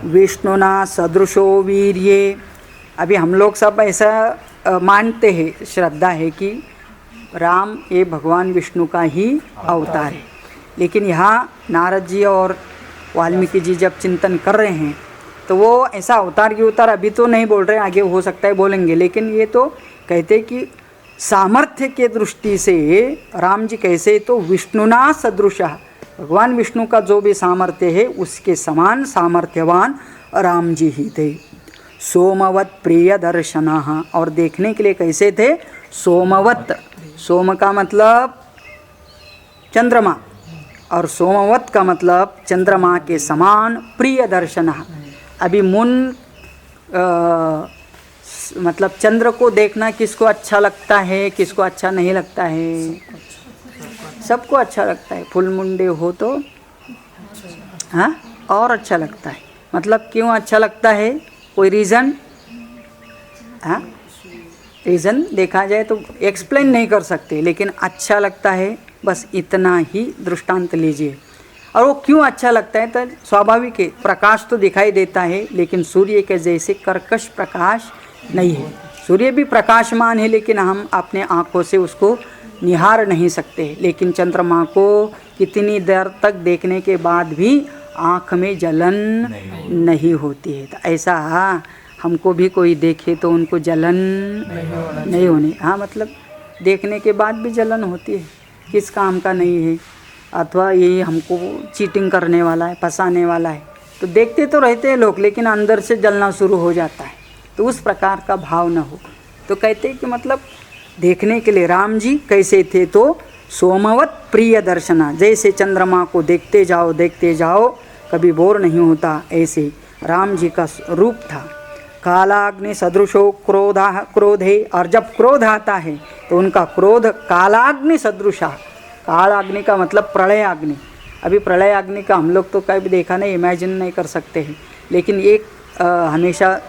विष्णुना सदृशो वीर्ये, अभी हम लोग सब ऐसा मानते हैं, श्रद्धा है कि राम ये भगवान विष्णु का ही अवतार है, लेकिन यहाँ नारद जी और वाल्मीकि जी जब चिंतन कर रहे हैं तो वो ऐसा अवतार की अवतार अभी तो नहीं बोल रहे, आगे हो सकता है बोलेंगे, लेकिन ये तो कहते कि सामर्थ्य के दृष्टि से राम जी कैसे, तो विष्णुना सदृशः, भगवान विष्णु का जो भी सामर्थ्य है उसके समान सामर्थ्यवान राम जी ही थे। सोमवत प्रिय दर्शनः, और देखने के लिए कैसे थे, सोमवत, सोम का मतलब चंद्रमा और सोमवत का मतलब चंद्रमा के समान प्रिय दर्शन। अभी मून मतलब चंद्र को देखना किसको अच्छा लगता है, किसको अच्छा नहीं लगता है, सबको अच्छा लगता है। फुल मुंडे हो तो हाँ और अच्छा लगता है, मतलब क्यों अच्छा लगता है, कोई रीज़न, हाँ रीज़न देखा जाए तो एक्सप्लेन नहीं कर सकते, लेकिन अच्छा लगता है, बस इतना ही दृष्टांत लीजिए। और वो क्यों अच्छा लगता है, तो स्वाभाविक है, प्रकाश तो दिखाई देता है लेकिन सूर्य के जैसे कर्कश प्रकाश नहीं है। सूर्य भी प्रकाशमान है लेकिन हम अपने आँखों से उसको निहार नहीं सकते, लेकिन चंद्रमा को कितनी देर तक देखने के बाद भी आँख में जलन नहीं होती है। तो ऐसा हमको भी कोई देखे तो उनको जलन नहीं होनी, हाँ मतलब देखने के बाद भी जलन होती है, किस काम का नहीं है, अथवा ये हमको चीटिंग करने वाला है, फंसाने वाला है, तो देखते तो रहते हैं लोग लेकिन अंदर से जलना शुरू हो जाता है। तो उस प्रकार का भाव न हो, तो कहते हैं कि मतलब देखने के लिए राम जी कैसे थे, तो सोमवत प्रिय दर्शना, जैसे चंद्रमा को देखते जाओ कभी बोर नहीं होता, ऐसे राम जी का रूप था। कालाग्नि सदृशो क्रोधे, और जब क्रोध आता है तो उनका क्रोध कालाग्नि सदृशा, कालाग्नि का मतलब प्रलय अग्नि। अभी प्रलय अग्नि का हम लोग तो कभी देखा नहीं, इमेजिन नहीं कर सकते हैं, लेकिन एक हमेशा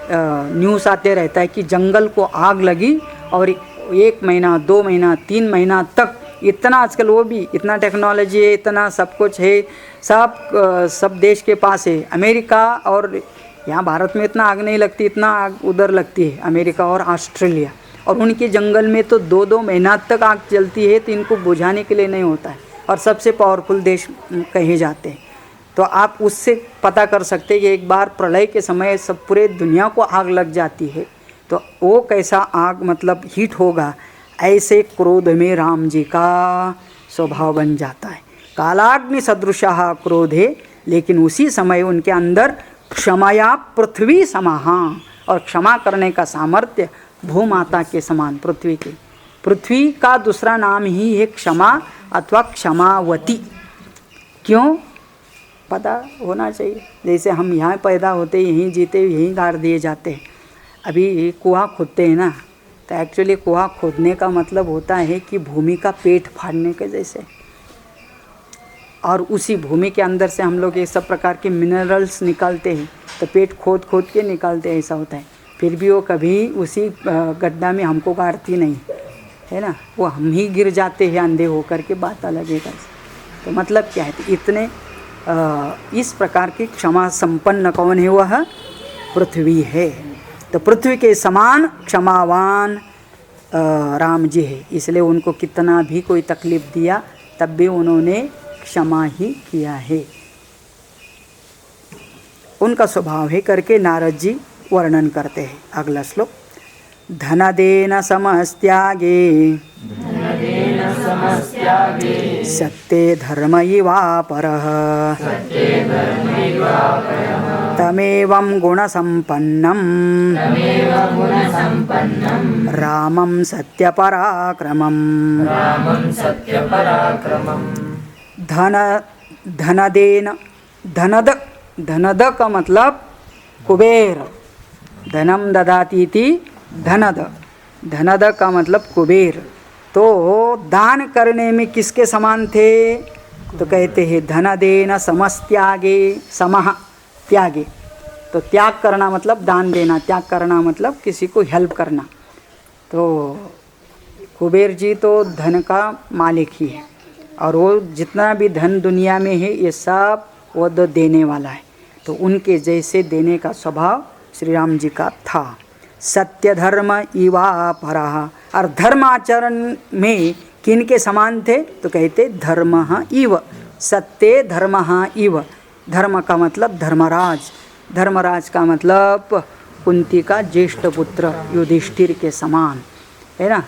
न्यूज़ आते रहता है कि जंगल को आग लगी और 1 महीना 2 महीना 3 महीना तक, इतना आजकल वो भी इतना टेक्नोलॉजी है, इतना सब कुछ है, सब देश के पास है। अमेरिका और यहाँ भारत में इतना आग नहीं लगती, इतना आग उधर लगती है, अमेरिका और ऑस्ट्रेलिया, और उनके जंगल में तो 2-2 महीना तक आग जलती है, तो इनको बुझाने के लिए नहीं होता है, और सबसे पावरफुल देश कहे जाते हैं। तो आप उससे पता कर सकते हैं कि एक बार प्रलय के समय सब पूरे दुनिया को आग लग जाती है, तो वो कैसा आग मतलब हीट होगा, ऐसे क्रोध में राम जी का स्वभाव बन जाता है। कालाग्नि सदृशः क्रोधे, लेकिन उसी समय उनके अंदर क्षमाया पृथ्वी समाहा, और क्षमा करने का सामर्थ्य भूमाता के समान पृथ्वी के, पृथ्वी का दूसरा नाम ही है क्षमा अथवा क्षमावती। क्यों पता होना चाहिए, जैसे हम यहाँ पैदा होते यहीं जीते यहीं गाड़ दिए जाते हैं। अभी कुआं खोदते हैं ना, तो एक्चुअली कुआं खोदने का मतलब होता है कि भूमि का पेट फाड़ने के जैसे, और उसी भूमि के अंदर से हम लोग ये सब प्रकार के मिनरल्स निकालते हैं, तो पेट खोद खोद के निकालते हैं, ऐसा होता है। फिर भी वो कभी उसी गड्ढा में हमको गाड़ती नहीं है ना, वो हम ही गिर जाते हैं अंधे होकर के, बात अलग है। तो मतलब क्या है, तो इतने इस प्रकार की क्षमा संपन्न कौन है, वह पृथ्वी है। तो पृथ्वी के समान क्षमावान राम जी है, इसलिए उनको कितना भी कोई तकलीफ दिया तब भी उन्होंने क्षमा ही किया है, उनका स्वभाव है करके नारद जी वर्णन करते हैं। अगला श्लोक, धनदेन समस्त्यागे सत्ये धर्म इवापरः तमेवं गुणसम्पन्नं रामं सत्यपराक्रमम् धनदेन धनद का मतलब कुबेर, धनम ददाति इति धनद का मतलब कुबेर। तो दान करने में किसके समान थे? तो कहते हैं धनदेन समस्त्यागे, समः त्यागे, तो त्याग करना मतलब दान देना, त्याग करना मतलब किसी को हेल्प करना। तो कुबेर जी तो धन का मालिक ही है, और वो जितना भी धन दुनिया में है ये सब वो तो देने वाला है। तो उनके जैसे देने का स्वभाव श्री राम जी का था। सत्य धर्म इवा परः, और धर्म आचरण में किन के समान थे? तो कहते धर्मः इव, सत्य धर्मः इव। धर्म का मतलब धर्मराज, धर्मराज का मतलब कुंती का ज्येष्ठ पुत्र युधिष्ठिर के समान, है ना।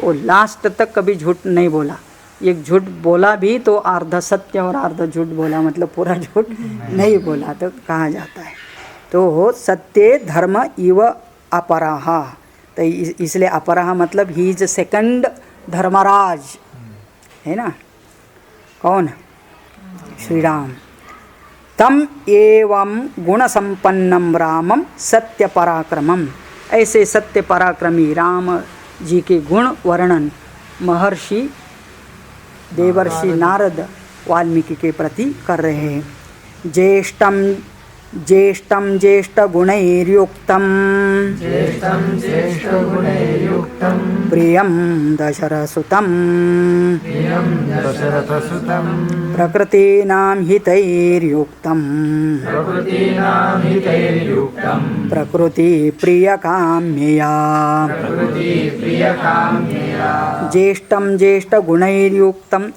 वो लास्ट तक कभी झूठ नहीं बोला, एक झूठ बोला भी तो अर्ध सत्य और अर्ध झूठ बोला, मतलब पूरा झूठ नहीं बोला तो कहा जाता है। तो सत्य धर्म इव अपराह, तो इसलिए अपराह मतलब ही इज सेकंड धर्मराज, है ना। कौन? श्री राम। तम एवं गुण संपन्नम रामम सत्य पराक्रमम, ऐसे सत्य पराक्रमी राम जी के गुण वर्णन महर्षि देवर्षि नारद वाल्मीकि के प्रति कर रहे हैं। ज्येष्ठं ज्येष्ठगुणैर्युक्तं प्रियं दशरथसुतं प्रकृतीनां हितैर्युक्तं प्रकृतिप्रियकाम्यया। ज्येष्ठं ज्येष्ठगुणैर्युक्तं,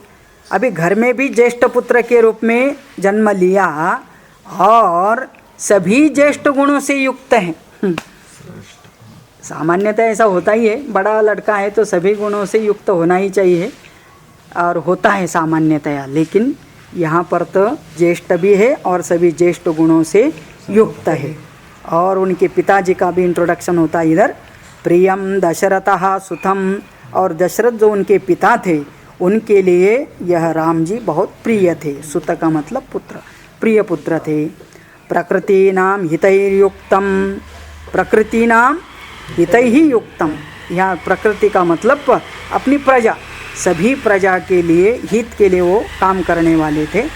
अभी घर में भी ज्येष्ठ पुत्र के रूप में जन्म लिया और सभी ज्येष्ठ गुणों से युक्त हैं। सामान्यतः ऐसा होता ही है, बड़ा लड़का है तो सभी गुणों से युक्त होना ही चाहिए और होता है सामान्यतया, लेकिन यहाँ पर तो ज्येष्ठ भी है और सभी ज्येष्ठ गुणों से युक्त है। और उनके पिताजी का भी इंट्रोडक्शन होता है इधर। प्रियम दशरथः सुतम, और दशरथ जो उनके पिता थे उनके लिए यह राम जी बहुत प्रिय थे। सुत का मतलब पुत्र, प्रिय पुत्र थे। प्रकृतीनाम हितैर्युक्तम, प्रकृतीनाम हितैः युक्तम, यहाँ प्रकृति का मतलब अपनी प्रजा, सभी प्रजा के लिए हित के लिए वो काम करने वाले थे।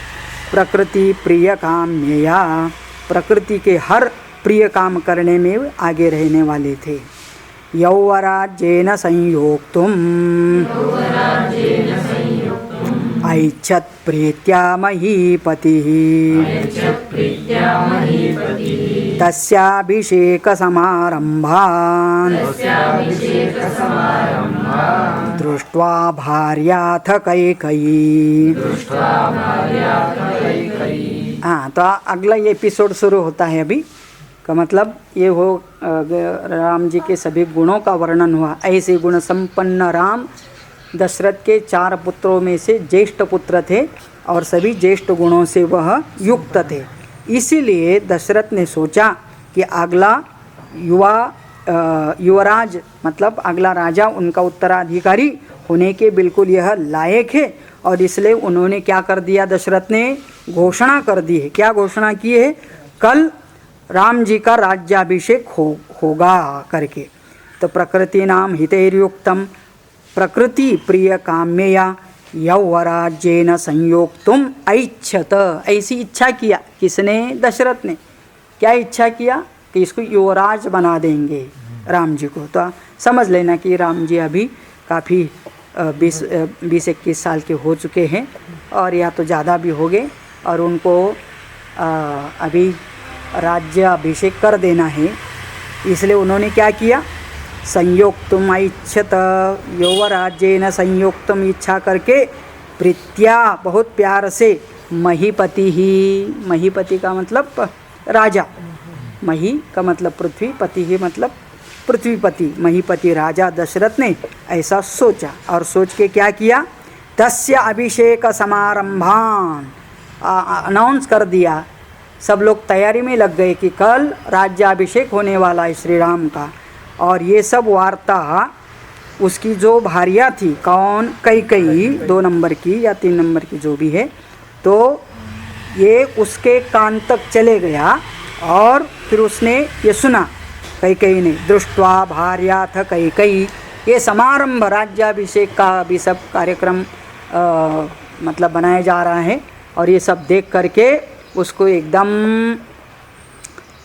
प्रकृति प्रिय काम्यया, प्रकृति के हर प्रिय काम करने में आगे रहने वाले थे। यौवराज्येन संयोक्तुम ऐच्छत् प्रीत्या महीपतिः तस्याभिषेक समारंभान् दृष्ट्वा भार्याथ कैकेयी। हाँ, तो अगला ये एपिसोड शुरू होता है अभी का मतलब ये हो राम जी के सभी गुणों का वर्णन हुआ। ऐसे गुण संपन्न राम दशरथ के 4 पुत्रों में से ज्येष्ठ पुत्र थे और सभी ज्येष्ठ गुणों से वह युक्त थे। इसीलिए दशरथ ने सोचा कि अगला युवराज मतलब अगला राजा उनका उत्तराधिकारी होने के बिल्कुल यह लायक है, और इसलिए उन्होंने क्या कर दिया, दशरथ ने घोषणा कर दी है। क्या घोषणा की है? कल राम जी का राज्याभिषेक होगा करके। तो प्रकृति नाम हितैर्युक्तम प्रकृति प्रिय काम्यया यौवराज्येन संयोक्तुम ऐच्छत, ऐसी इच्छा किया। किसने? दशरथ ने। क्या इच्छा किया? कि इसको युवराज बना देंगे राम जी को। तो समझ लेना कि राम जी अभी काफ़ी 20-21 साल के हो चुके हैं, और या तो ज़्यादा भी हो गए, और उनको अभी राज्याभिषेक कर देना है। इसलिए उन्होंने क्या किया? संयोक्तुम ऐच्छत, यौवराज्येन संयोक्तुम इच्छा करके प्रीत्या बहुत प्यार से महीपति ही, महीपति का मतलब राजा, मही का मतलब पृथ्वी, पति ही मतलब पृथ्वीपति महीपति राजा दशरथ ने ऐसा सोचा और सोच के क्या किया, तस्य अभिषेक समारंभान अनाउंस कर दिया। सब लोग तैयारी में लग गए कि कल राज्याभिषेक होने वाला है श्री राम का। और ये सब वार्ता उसकी जो भार्या थी, कौन, कैकेयी, 2 नंबर की या 3 नंबर की जो भी है, तो ये उसके कान तक चले गया। और फिर उसने ये सुना, कैकेयी ने, दृष्ट्वा भार्याथ कैकेयी, ये समारंभ राज्याभिषेक का भी सब कार्यक्रम मतलब बनाया जा रहा है। और ये सब देख करके उसको एकदम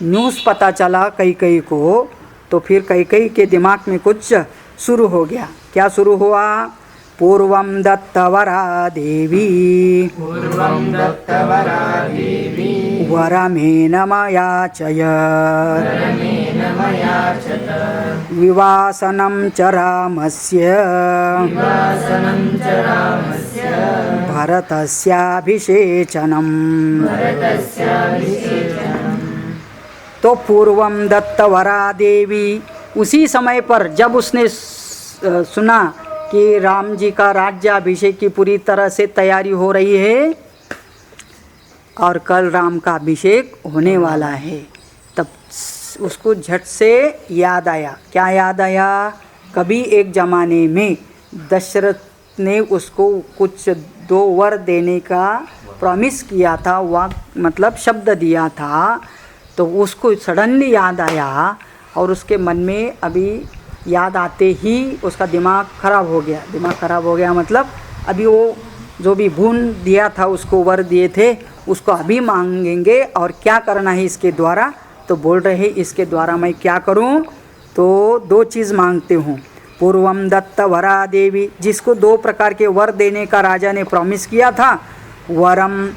न्यूज़ पता चला कैकेयी को। तो फिर कैकेयी के दिमाग में कुछ शुरू हो गया। क्या शुरू हुआ, पूर्वं दत्तवरा देवी वरमेन मयाचय विवासनं च रामस्य भरतस्याभिषेचनम्। तो पूर्वं दत्तवरा देवी, उसी समय पर जब उसने सुना कि राम जी का राज्याभिषेक की पूरी तरह से तैयारी हो रही है और कल राम का अभिषेक होने वाला है, तब उसको झट से याद आया। क्या याद आया, कभी एक ज़माने में दशरथ ने उसको कुछ 2 वर देने का प्रॉमिस किया था, मतलब शब्द दिया था। तो उसको सडनली याद आया और उसके मन में अभी याद आते ही उसका दिमाग ख़राब हो गया। दिमाग ख़राब हो गया मतलब अभी वो जो भी भून दिया था, उसको वर दिए थे, उसको अभी मांगेंगे। और क्या करना है इसके द्वारा, तो बोल रहे इसके द्वारा मैं क्या करूं, तो 2 चीज़ मांगते हूँ। पूर्वम दत्त वरा देवी, जिसको 2 प्रकार के वर देने का राजा ने प्रॉमिस किया था, वरम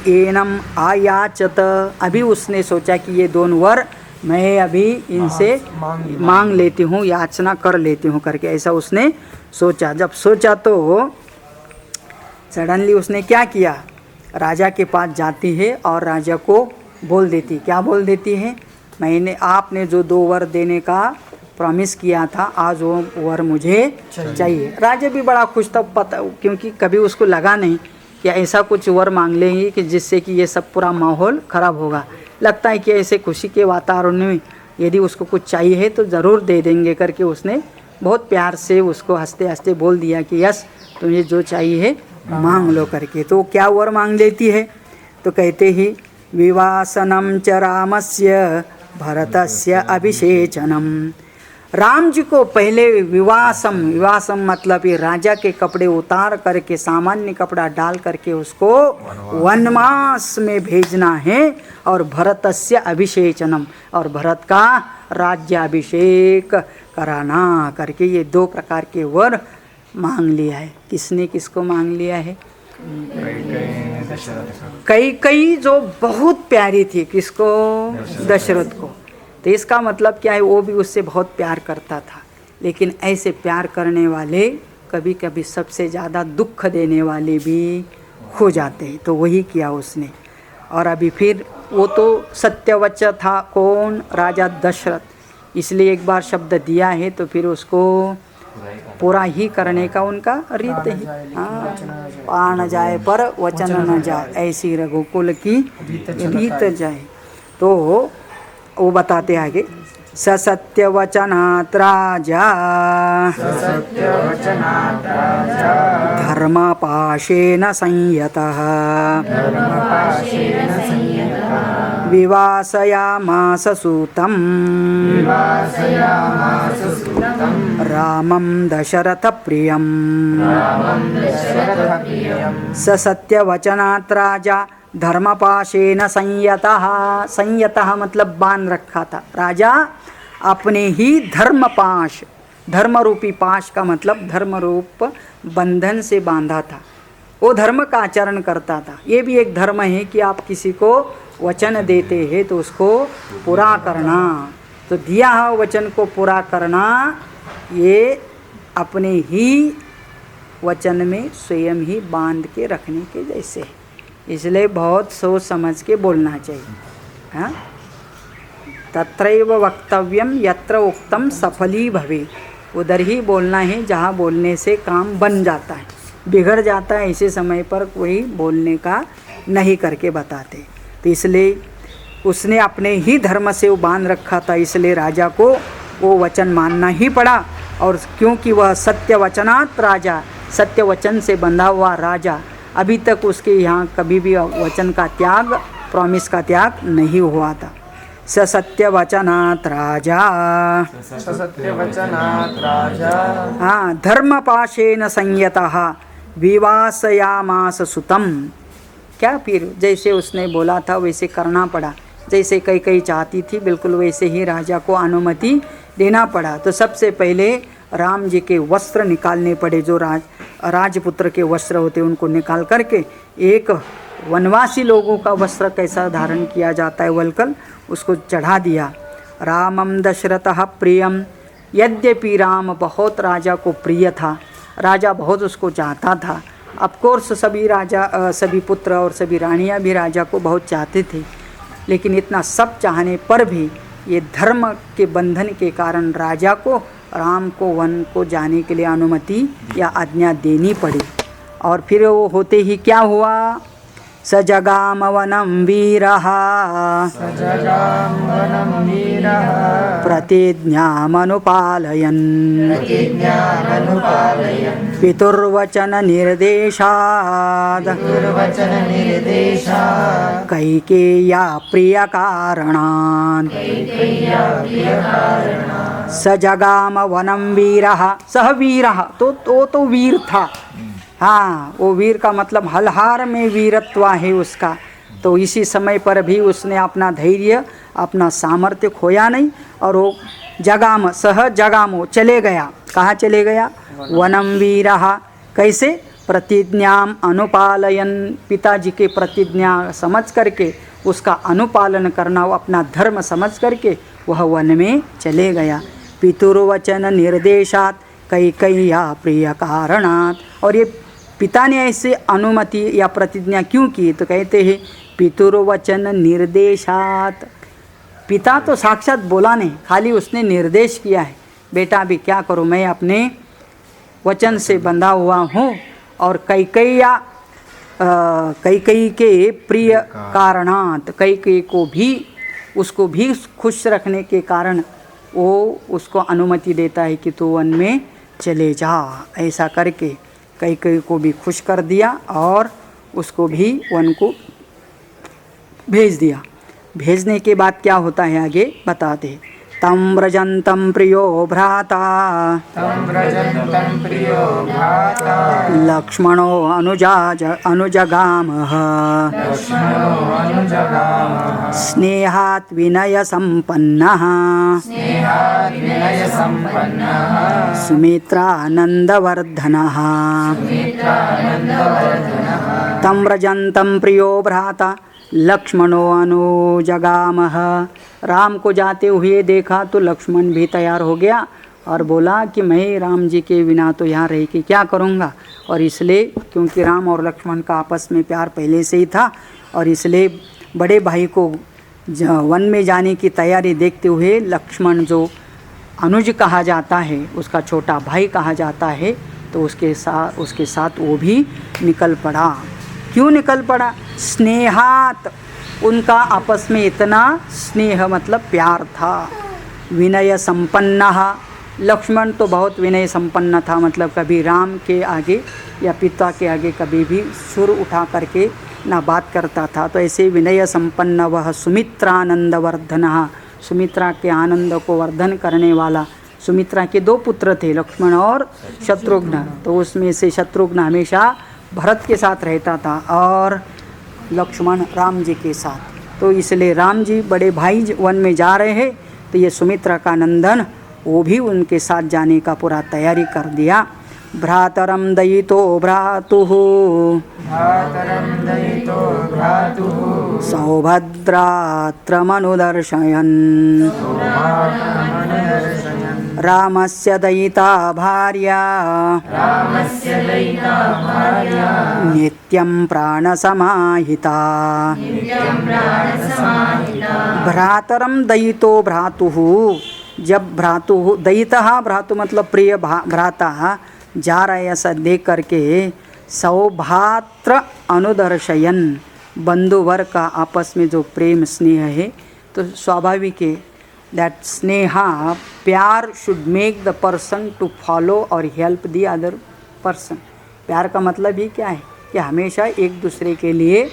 एनम आयाचत, अभी उसने सोचा कि ये 2 वर मैं अभी इनसे मांग लेती हूँ, याचना कर लेती हूँ करके ऐसा उसने सोचा। जब सोचा तो सडनली उसने क्या किया, राजा के पास जाती है और राजा को बोल देती। क्या बोल देती है, आपने जो 2 वर देने का प्रॉमिस किया था, आज वो वर मुझे चाहिए। राजा भी बड़ा खुश था, पता क्योंकि कभी उसको लगा नहीं कि ऐसा कुछ वर मांग लेंगे कि जिससे कि ये सब पूरा माहौल ख़राब होगा। लगता है कि ऐसे खुशी के वातावरण में यदि उसको कुछ चाहिए है तो ज़रूर दे देंगे करके उसने बहुत प्यार से उसको हंसते हंसते बोल दिया कि यस, तुम्हें जो चाहिए है मांग लो करके। तो क्या वर मांग लेती है, तो कहते ही विवासनम च रामस्य भरतस्य अभिषेचनम, राम जी को पहले विवासम मतलब ये राजा के कपड़े उतार करके सामान्य कपड़ा डाल करके उसको वनवास में भेजना है। और भरतस्य अभिषेचनम, और भरत का राज्याभिषेक कराना करके ये 2 प्रकार के वर मांग लिया है। किसने किसको मांग लिया है, कैकेयी जो बहुत प्यारी थी, किसको, दशरथ को। तो इसका मतलब क्या है, वो भी उससे बहुत प्यार करता था। लेकिन ऐसे प्यार करने वाले कभी कभी सबसे ज़्यादा दुख देने वाले भी हो जाते हैं। तो वही किया उसने। और अभी फिर वो तो सत्यवच था, कौन, राजा दशरथ, इसलिए एक बार शब्द दिया है तो फिर उसको पूरा ही करने का उनका रीत है। हाँ, आ न जाए पर वचन न जाए, ऐसी रघुकुल की रीत जाए। तो वो बताते आगे, ससत्यवचनात् राजा धर्मपाशेन संयतः विवासयामास सूतं रामं दशरथ प्रियं। ससत्यवचनात् राजा धर्मपाशेन संयतः, संयतः मतलब बांध रखा था। राजा अपने ही धर्मपाश, धर्म रूपी पाश का मतलब धर्म रूप बंधन से बांधा था। वो धर्म का आचरण करता था। ये भी एक धर्म है कि आप किसी को वचन देते हैं तो उसको पूरा करना। तो दिया हुआ वचन को पूरा करना ये अपने ही वचन में स्वयं ही बांध के रखने के जैसे है। इसलिए बहुत सोच समझ के बोलना चाहिए। हाँ, तत्रैव वक्तव्यम यत्र उक्तम सफली भवे। उधर ही बोलना है जहाँ बोलने से काम बन जाता है, बिगड़ जाता है ऐसे समय पर कोई बोलने का नहीं करके बताते। तो इसलिए उसने अपने ही धर्म से वो बांध रखा था, इसलिए राजा को वो वचन मानना ही पड़ा। और क्योंकि वह सत्य वचनात् राजा, सत्य वचन से बंधा हुआ राजा, अभी तक उसके यहाँ कभी भी वचन का त्याग, प्रॉमिस का त्याग नहीं हुआ था। स सत्य वचनात् राजा, सत्य वचनात् राजा, हाँ, धर्मपाशेन संयतः विवासयामास सुतम। क्या फिर जैसे उसने बोला था वैसे करना पड़ा, जैसे कई चाहती थी बिल्कुल वैसे ही राजा को अनुमति देना पड़ा। तो सबसे पहले राम जी के वस्त्र निकालने पड़े, जो राजपुत्र के वस्त्र होते उनको निकाल करके एक वनवासी लोगों का वस्त्र कैसा धारण किया जाता है वल्कल, उसको चढ़ा दिया। रामम दशरथः प्रियम, यद्यपि राम बहुत राजा को प्रिय था, राजा बहुत उसको चाहता था। ऑफकोर्स सभी राजा, सभी पुत्र और सभी रानियां भी राजा को बहुत चाहते थे, लेकिन इतना सब चाहने पर भी ये धर्म के बंधन के कारण राजा को राम को वन को जाने के लिए अनुमति या आज्ञा देनी पड़ी। और फिर वो होते ही क्या हुआ, सजगाम वनम वीरः, सजगाम वनं वीरः, प्रतिज्ञामनुपालयन्, प्रतिज्ञामनुपालयन्, पितुर्वचन निर्देशाद्, दुर्वचन निर्देशात्, कैकेय्या प्रियकारणात्, सजगाम वनम वीरः। सह वीरः, तो वीर था। हाँ, वो वीर का मतलब हलहार में वीरत्व है उसका। तो इसी समय पर भी उसने अपना धैर्य, अपना सामर्थ्य खोया नहीं, और वो जगाम, सह जगामो, चले गया। कहाँ चले गया, वनम वीरः। कैसे, प्रतिज्ञाम अनुपालयन, पिताजी के प्रतिज्ञा समझ करके उसका अनुपालन करना, वो अपना धर्म समझ करके वह वन में चले गया। पितुर्वचन निर्देशात् कैकेय्या प्रिय कारणात्। और ये पिता ने ऐसे अनुमति या प्रतिज्ञा क्यों की, तो कहते हैं पितुर्वचन निर्देशात्। पिता तो साक्षात बोला नहीं, खाली उसने निर्देश किया है, बेटा अभी क्या करूँ, मैं अपने वचन से बंधा हुआ हूँ। और कैकेय्या, कैकेयी के प्रिय कारणात्, कैकेयी को भी, उसको भी खुश रखने के कारण वो उसको अनुमति देता है कि तू वन में चले जा। ऐसा करके कैकेयी को भी खुश कर दिया और उसको भी वन को भेज दिया। भेजने के बाद क्या होता है आगे बताते। तम व्रजन्तं प्रियो भ्राता, तं व्रजन्तं प्रियो भ्राता, लक्ष्मणो अनुजगामः, लक्ष्मणो अनुजगामः, स्नेहात् विनय संपन्नः, स्नेहात् विनय संपन्नः, सुमित्रानन्दवर्धनः। मित्रानन्दवर्धनः, तं व्रजन्तं प्रियो भ्राता लक्ष्मणो अनुजगामः। राम को जाते हुए देखा तो लक्ष्मण भी तैयार हो गया और बोला कि मैं राम जी के बिना तो यहाँ रह के क्या करूँगा। और इसलिए क्योंकि राम और लक्ष्मण का आपस में प्यार पहले से ही था, और इसलिए बड़े भाई को वन में जाने की तैयारी देखते हुए लक्ष्मण जो अनुज कहा जाता है, उसका छोटा भाई कहा जाता है, तो उसके साथ वो भी निकल पड़ा। क्यों निकल पड़ा, स्नेहात, उनका आपस में इतना स्नेह मतलब प्यार था। विनय संपन्न, लक्ष्मण तो बहुत विनय संपन्न था, मतलब कभी राम के आगे या पिता के आगे कभी भी सुर उठा करके ना बात करता था। तो ऐसे विनय संपन्न वह सुमित्रानंदवर्धन, सुमित्रा के आनंद को वर्धन करने वाला। सुमित्रा के 2 पुत्र थे, लक्ष्मण और शत्रुघ्न। तो उसमें से शत्रुघ्न हमेशा भरत के साथ रहता था और लक्ष्मण राम जी के साथ। तो इसलिए राम जी बड़े भाई वन में जा रहे हैं, तो ये सुमित्रा का नंदन वो भी उनके साथ जाने का पूरा तैयारी कर दिया। भ्रातरम दयितो भ्रातुः, भ्रातरं दयितो भ्रातुः, सौभद्रात्रमनुदर्शयन्, सौभाग्यमनुदर्शयन्, रामस्य दयिता भार्या रामस्य दयिता भार्या नित्यं प्राणसमाहिता नित्यं प्राणसमाहिता भ्रातरम दयितो भ्रातुः जब भ्रातु दयितः भ्रातु मतलब प्रिय भ्राता जा रहा है ऐसा देख करके सौभात्र अनुदर्शयन बंधुवर का आपस में जो प्रेम स्नेह है तो स्वाभाविक है दैट स्नेहा प्यार should make the person to follow और हेल्प द अदर पर्सन। प्यार का मतलब ही क्या है कि हमेशा एक दूसरे के लिए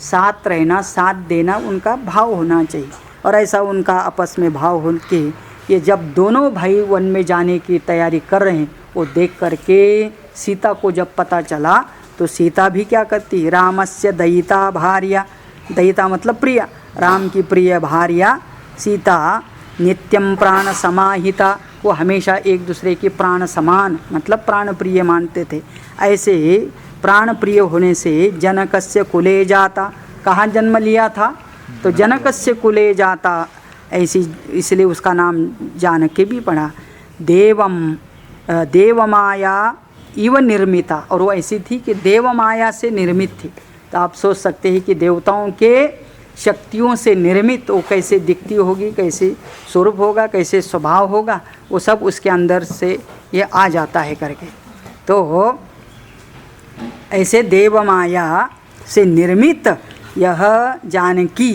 साथ रहना साथ देना उनका भाव होना चाहिए और ऐसा उनका आपस में भाव हो के ये जब दोनों भाई वन में जाने की तैयारी कर रहे हैं वो देख करके सीता को जब पता चला तो सीता भी क्या करती रामस्य दयिता भार्या दयिता मतलब प्रिया राम की प्रिय भार्या सीता नित्यम प्राण समाहिता वो हमेशा एक दूसरे के प्राण समान मतलब प्राण प्रिय मानते थे। ऐसे प्राण प्रिय होने से जनकस्य कुले जाता कहाँ जन्म लिया था तो जनकस्य कुले जाता ऐसी इसलिए उसका नाम जानकी भी पड़ा। देवमाया इव निर्मिता और वो ऐसी थी कि देवमाया से निर्मित थी। तो आप सोच सकते हैं कि देवताओं के शक्तियों से निर्मित वो कैसे दिखती होगी कैसे स्वरूप होगा कैसे स्वभाव होगा वो सब उसके अंदर से ये आ जाता है करके। तो ऐसे देवमाया से निर्मित यह जानकी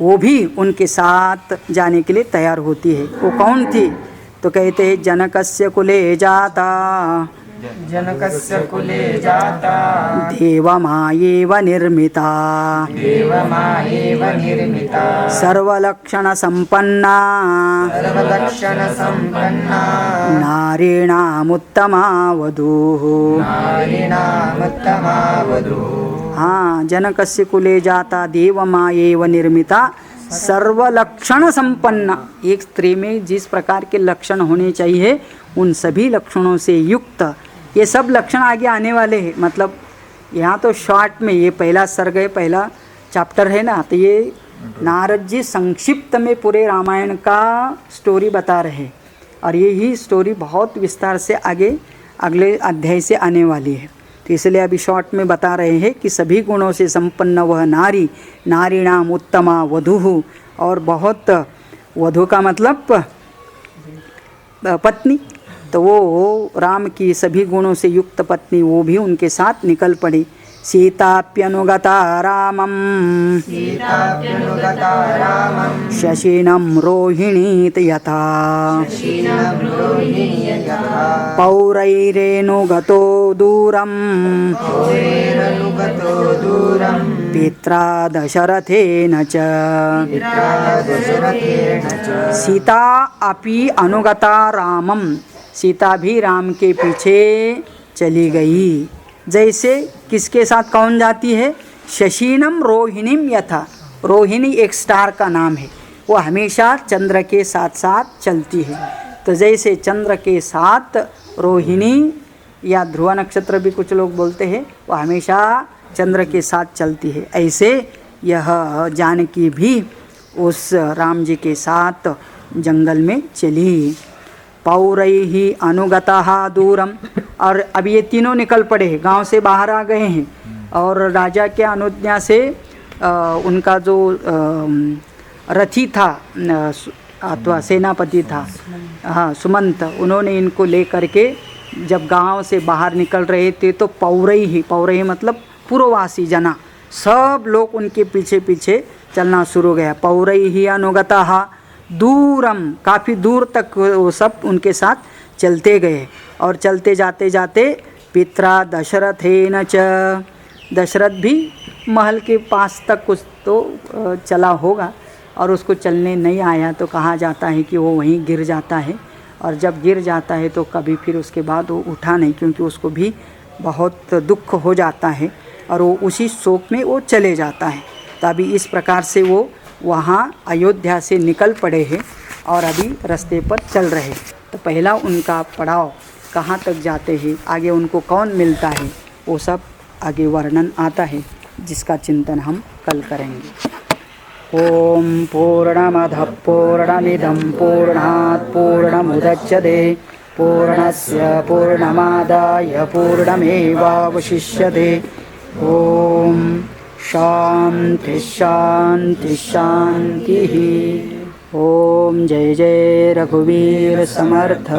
वो भी उनके साथ जाने के लिए तैयार होती है। वो कौन थी तो कहते हैं जनकस्य कुले जाता जनकस्य कुले जाता देवमायेव निर्मिता देवमायेव निर्मिता सर्वलक्षण संपन्ना सर्वलक्षण संपन्ना नारीणामुत्तमा वधूः। नारीणामुत्तमा वधूः। हाँ जनकस्य कुले जाता देवमायेव निर्मिता सर्वलक्षण संपन्न एक स्त्री में जिस प्रकार के लक्षण होने चाहिए उन सभी लक्षणों से युक्त ये सब लक्षण आगे आने वाले हैं। मतलब यहाँ तो शॉर्ट में ये पहला सर्ग है पहला चैप्टर है ना तो ये नारद जी संक्षिप्त में पूरे रामायण का स्टोरी बता रहे और ये ही स्टोरी बहुत विस्तार से आगे अगले अध्याय से आने वाली है। तो इसलिए अभी शॉर्ट में बता रहे हैं कि सभी गुणों से संपन्न वह नारी नारीणाम उत्तमा वधूः और बहुत वधू का मतलब पत्नी तो वो राम की सभी गुणों से युक्त पत्नी वो भी उनके साथ निकल पड़ी। सीताप्यनुगता रामं सीताप्यनुगता रामं शशिनं रोहिणीत यथा शशिनं रोहिणी यथा पौरैरेनुगतो दूरं पौरैरनुगतो दूरं पित्रा दशरथेन च। पित्रा दशरथेन च। सीता अपि अनुगता रामम सीता भी राम के पीछे चली गई। जैसे किसके साथ कौन जाती है शशीनम रोहिणीम यथा रोहिणी एक स्टार का नाम है वो हमेशा चंद्र के साथ साथ चलती है। तो जैसे चंद्र के साथ रोहिणी या ध्रुव नक्षत्र भी कुछ लोग बोलते हैं वो हमेशा चंद्र के साथ चलती है ऐसे यह जानकी भी उस राम जी के साथ जंगल में चली। पौरैहि अनुगतः दूरम और अब ये तीनों निकल पड़े गांव से बाहर आ गए हैं और राजा के अनुज्ञा से उनका जो रथी था अथवा सेनापति था हाँ सुमंत उन्होंने इनको ले करके जब गांव से बाहर निकल रहे थे तो पौरैहि मतलब पूर्ववासी जना सब लोग उनके पीछे पीछे चलना शुरू हो गया। पौरैहि अनुगतः दूरम काफ़ी दूर तक वो सब उनके साथ चलते गए और चलते जाते जाते पित्रा दशरथेन च दशरथ भी महल के पास तक कुछ तो चला होगा और उसको चलने नहीं आया तो कहा जाता है कि वो वहीं गिर जाता है और जब गिर जाता है तो कभी फिर उसके बाद वो उठा नहीं क्योंकि उसको भी बहुत दुख हो जाता है और वो उसी शोक में वो चले जाता है। तो अभी इस प्रकार से वो वहाँ अयोध्या से निकल पड़े हैं और अभी रास्ते पर चल रहे। तो पहला उनका पड़ाव कहाँ तक जाते हैं आगे उनको कौन मिलता है वो सब आगे वर्णन आता है जिसका चिंतन हम कल करेंगे। ओम पूर्णमदः पूर्णमिदं पूर्णात् पूर्णमुदच्यते पूर्णस्य पूर्णमादाय पूर्णमेवावशिष्यते। ओम शांति शांति शांति। ओम जय जय रघुवीर समर्थ।